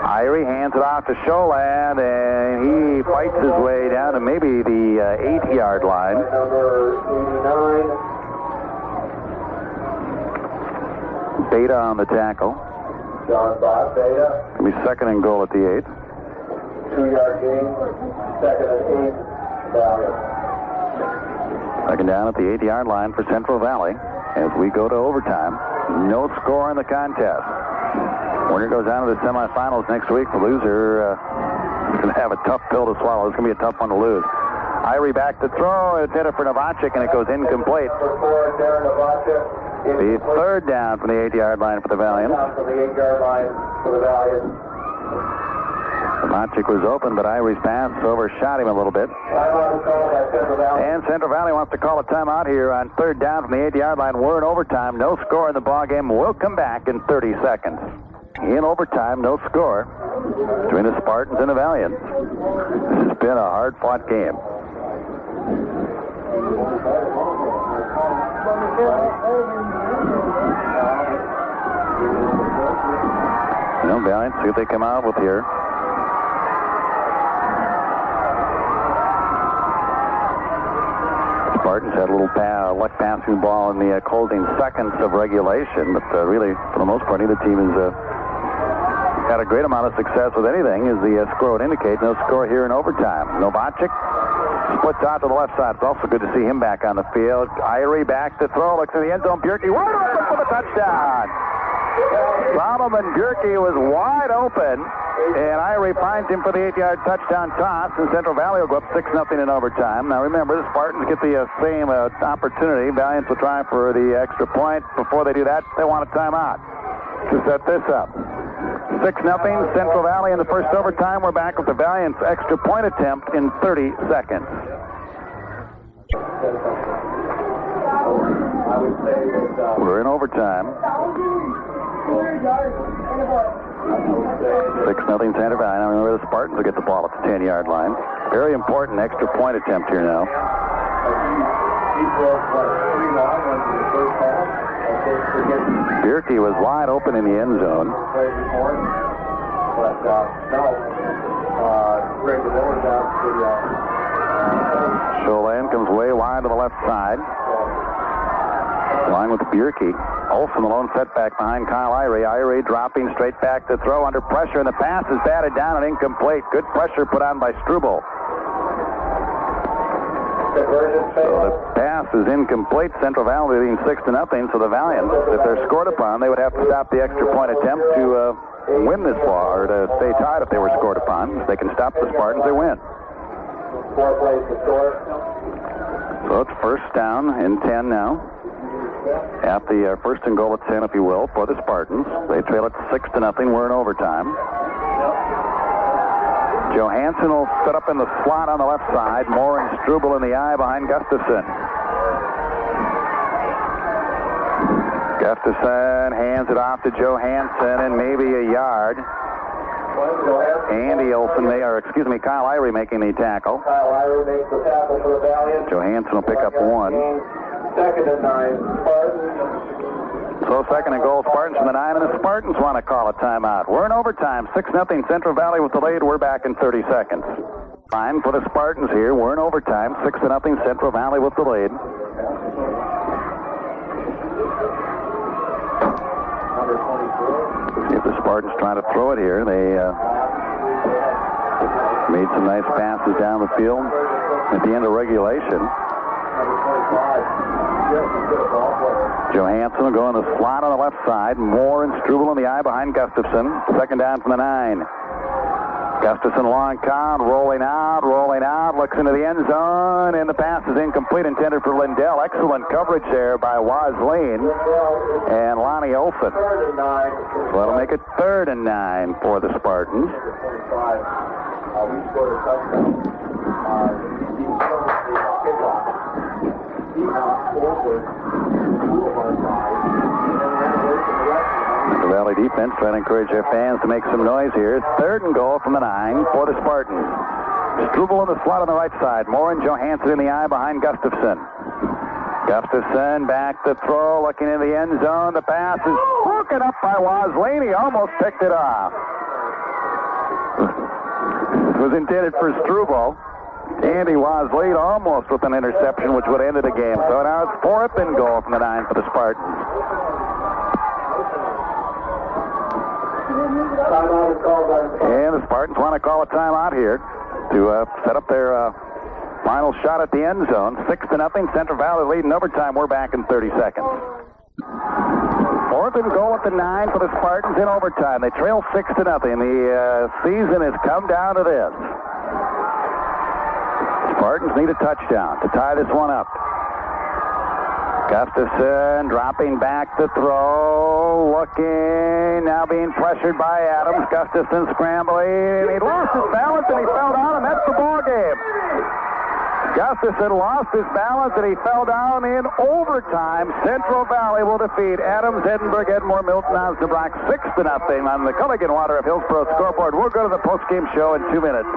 C: Irie hands it off to Scholand, and he fights his way down to maybe the 8-yard line. Beta on the tackle.
F: John Bob, Beta.
C: It'll be 2nd and goal at the 8.
F: 2-yard gain. 2nd and 8. Valiant.
C: 2nd down at the 8-yard line for Central Valley as we go to overtime. No score in the contest. Winner goes down to the semifinals next week. The loser is going to have a tough pill to swallow. It's going to be a tough one to lose. Irie back to throw. It's headed for Novacek, and it goes incomplete. The 3rd down from the 8-yard line for the Valiants. Novacek was open, but Irie's pass overshot him a little bit. And Central Valley wants to call a timeout here on 3rd down from the 8-yard line. We're in overtime. No score in the ballgame. We'll come back in 30 seconds. In overtime, no score between the Spartans and the Valiants. This has been a hard-fought game. Valiants, see what they come out with here. Spartans had a little luck passing the ball in the closing seconds of regulation, but really, for the most part, neither team has had a great amount of success with anything, as the score would indicate. No score here in overtime. Novacek splits out to the left side. It's also good to see him back on the field. Irie back to throw. Looks in the end zone. Bjerke wide open for the touchdown. Solomon Bjerke was wide open, and Irie finds him for the 8-yard touchdown toss, and Central Valley will go up 6-0 in overtime. Now remember, the Spartans get the same opportunity. Valiants will try for the extra point. Before they do that, they want a timeout to set this up. 6-0, Central Valley in the first overtime. We're back with the Valiants' extra point attempt in 30 seconds. We're in overtime. 6-0 Central Valley. Now remember, the Spartans will get the ball at the 10-yard line. Very important extra point attempt here now. Bjerke was wide open in the end zone. Scholand comes way wide to the left side. Line with Bjerke. Olsen, the lone setback behind Kyle Irie. Irie dropping straight back to throw under pressure, and the pass is batted down and incomplete. Good pressure put on by Struble. So the pass is incomplete. Central Valley leading 6-0. So the Valiants, if they're scored upon, they would have to stop the extra point attempt to win this ball, or to stay tied if they were scored upon. If they can stop the Spartans, they win.
F: 4 plays to score.
C: So it's first down and 10 now. At the first and goal at 10, if you will, for the Spartans. They trail it 6-0. We're in overtime. Johansson will set up in the slot on the left side. Moore and Struble in the eye behind Gustafson. Gustafson hands it off to Johansson, and maybe a yard. Andy Olsen, Kyle Irie making the tackle.
F: Kyle Irie makes the tackle for the Valiants.
C: Johansson will pick up 1.
F: 2nd and 9. Spartans.
C: So second and goal, Spartans from the 9, and the Spartans want to call a timeout. We're in overtime, 6-0 Central Valley with the lead. We're back in 30 seconds. Fine for the Spartans here. We're in overtime, 6-0 Central Valley with the lead. See if the Spartans try to throw it here. They made some nice passes down the field at the end of regulation. Johansson will go in the slot on the left side. Moore and Struble in the eye behind Gustafson. Second down from the 9. Gustafson long count, rolling out, looks into the end zone, and the pass is incomplete, intended for Lindell. Excellent coverage there by Wasleen and Lonnie Olson. So that'll make it 3rd and 9 for the Spartans.
F: We scored a touchdown.
C: The Valley defense trying to encourage their fans to make some noise here. 3rd and goal from the 9 for the Spartans. Struble in the slot on the right side. Moore and Johansson in the eye behind Gustafson. Gustafson back to throw, looking in the end zone. The pass is broken up by Wasleen. He almost picked it off. It was intended for Struble. Andy Wasleen almost with an interception, which would have ended the game. So now it's 4th and goal from the 9 for the Spartans. And the Spartans want to call a timeout here to set up their final shot at the end zone. 6-0. Central Valley leading overtime. We're back in 30 seconds. 4th and goal at the 9 for the Spartans in overtime. They trail 6-0. The season has come down to this. Spartans need a touchdown to tie this one up. Gustafson dropping back to throw, looking, now being pressured by Adams. Gustafson scrambling, he lost his balance and he fell down, and that's the ball game. Gustafson lost his balance and he fell down in overtime. Central Valley will defeat Adams-Edinburg-Edmore-Milton-Osnabrock 6-0 on the Culligan Water of Hillsborough scoreboard. We'll go to the post-game show in 2 minutes.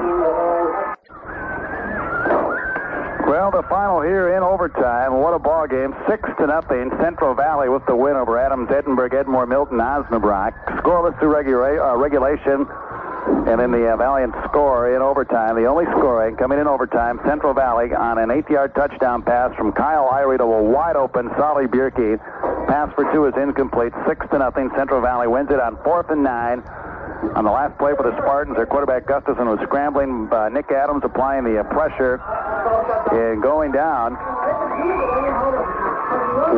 C: Well, the final here in overtime. What a ball game. 6-0. Central Valley with the win over Adams-Edinburg-Edmore-Milton-Osnabrock. Scoreless through regulation. And then the Valiants score in overtime. The only scoring coming in overtime, Central Valley on an 8-yard touchdown pass from Kyle Irie to a wide-open Solly Bierke. Pass for 2 is incomplete. 6-0. Central Valley wins it on 4th and 9. On the last play for the Spartans, their quarterback Gustafson was scrambling. Nick Adams applying the pressure. And going down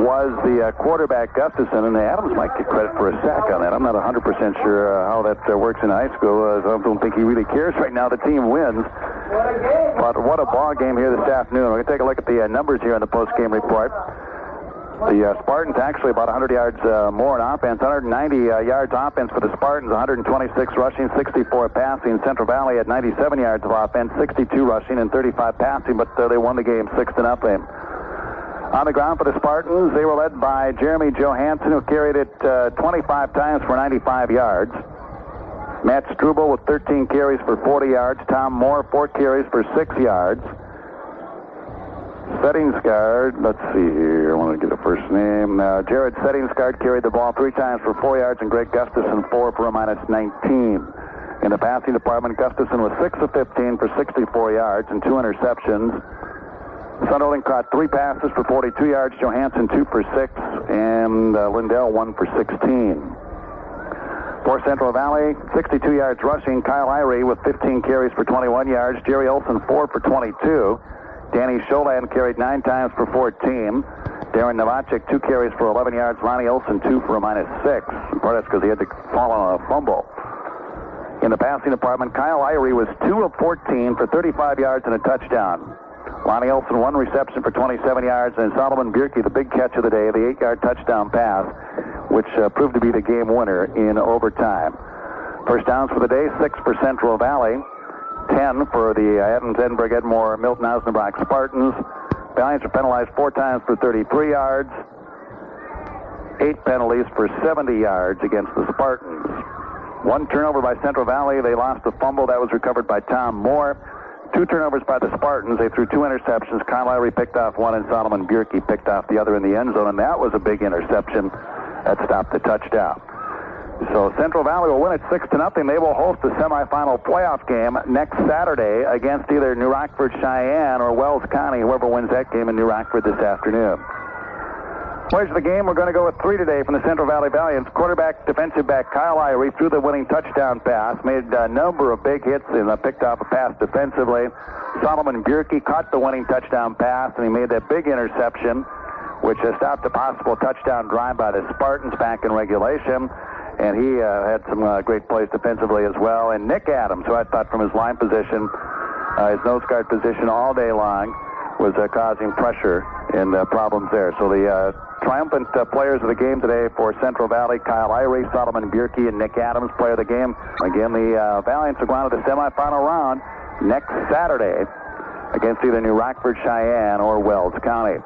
C: was the quarterback Gustafson, and Adams might get credit for a sack on that. I'm not 100% sure how that works in high school. I don't think he really cares right now. The team wins. But what a ball game here this afternoon. We're going to take a look at the numbers here on the post-game report. The Spartans actually about 100 yards more in offense, 190 yards offense for the Spartans, 126 rushing, 64 passing. Central Valley had 97 yards of offense, 62 rushing, and 35 passing, but they won the game 6-0. On the ground for the Spartans, they were led by Jeremy Johansson, who carried it 25 times for 95 yards. Matt Struble with 13 carries for 40 yards. Tom Moore, 4 carries for 6 yards. Settingsgaard, let's see here, I want to get the first name. Jared Settingsgaard carried the ball 3 times for 4 yards, and Greg Gustafson 4 for a -19. In the passing department, Gustafson was 6 of 15 for 64 yards and 2 interceptions. Sunderland caught 3 passes for 42 yards, Johansson 2 for 6, and Lindell 1 for 16. For Central Valley, 62 yards rushing, Kyle Irie with 15 carries for 21 yards, Jerry Olson 4 for 22. Danny Scholand carried 9 times for 14. Darren Novacek 2 carries for 11 yards. Lonnie Olson 2 for a -6. In part that's because he had to fall on a fumble. In the passing department, Kyle Irie was 2 of 14 for 35 yards and a touchdown. Lonnie Olson 1 reception for 27 yards, and Solomon Bierke, the big catch of the day, the 8-yard touchdown pass, which proved to be the game winner in overtime. First downs for the day, 6 for Central Valley. 10 for the Adams-Edinburg-Edmore-Milton-Osnabrock Spartans. Valiants are penalized 4 times for 33 yards. 8 penalties for 70 yards against the Spartans. 1 turnover by Central Valley. They lost the fumble. That was recovered by Tom Moore. 2 turnovers by the Spartans. They threw 2 interceptions. Kyle Irie picked off 1, and Solomon Bierke picked off the other in the end zone, and that was a big interception that stopped the touchdown. So Central Valley will win it 6-0. They will host the semifinal playoff game next Saturday against either New Rockford Cheyenne or Wells County, whoever wins that game in New Rockford this afternoon. Players of the game, we're going to go with 3 today from the Central Valley Valiants. Quarterback, defensive back Kyle Irie threw the winning touchdown pass, made a number of big hits and picked off a pass defensively. Solomon Bierke caught the winning touchdown pass, and he made that big interception, which stopped a possible touchdown drive by the Spartans back in regulation. And he had some great plays defensively as well. And Nick Adams, who I thought from his line position, his nose guard position all day long, was causing pressure and problems there. So the triumphant players of the game today for Central Valley, Kyle Irie, Solomon Bierke, and Nick Adams, player of the game. Again, the Valiants are going to the semifinal round next Saturday against either New Rockford, Cheyenne, or Wells County.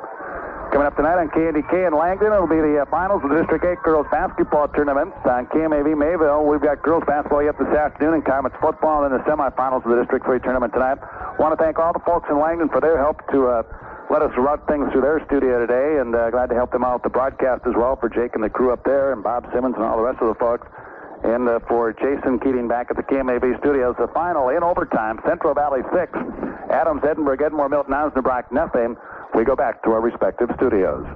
C: Coming up tonight on KNDK in Langdon, it'll be the finals of the District 8 Girls Basketball Tournament. On KMAV Mayville, we've got girls basketball yet this afternoon and Comets football and then the semifinals of the District 3 Tournament tonight. Want to thank all the folks in Langdon for their help to let us route things through their studio today, and glad to help them out with the broadcast as well for Jake and the crew up there and Bob Simmons and all the rest of the folks. And for Jason Keating back at the KMAV studios, the final in overtime, Central Valley 6, Adams-Edinburg-Edmore-Milton-Osnabrock nothing. We go back to our respective studios.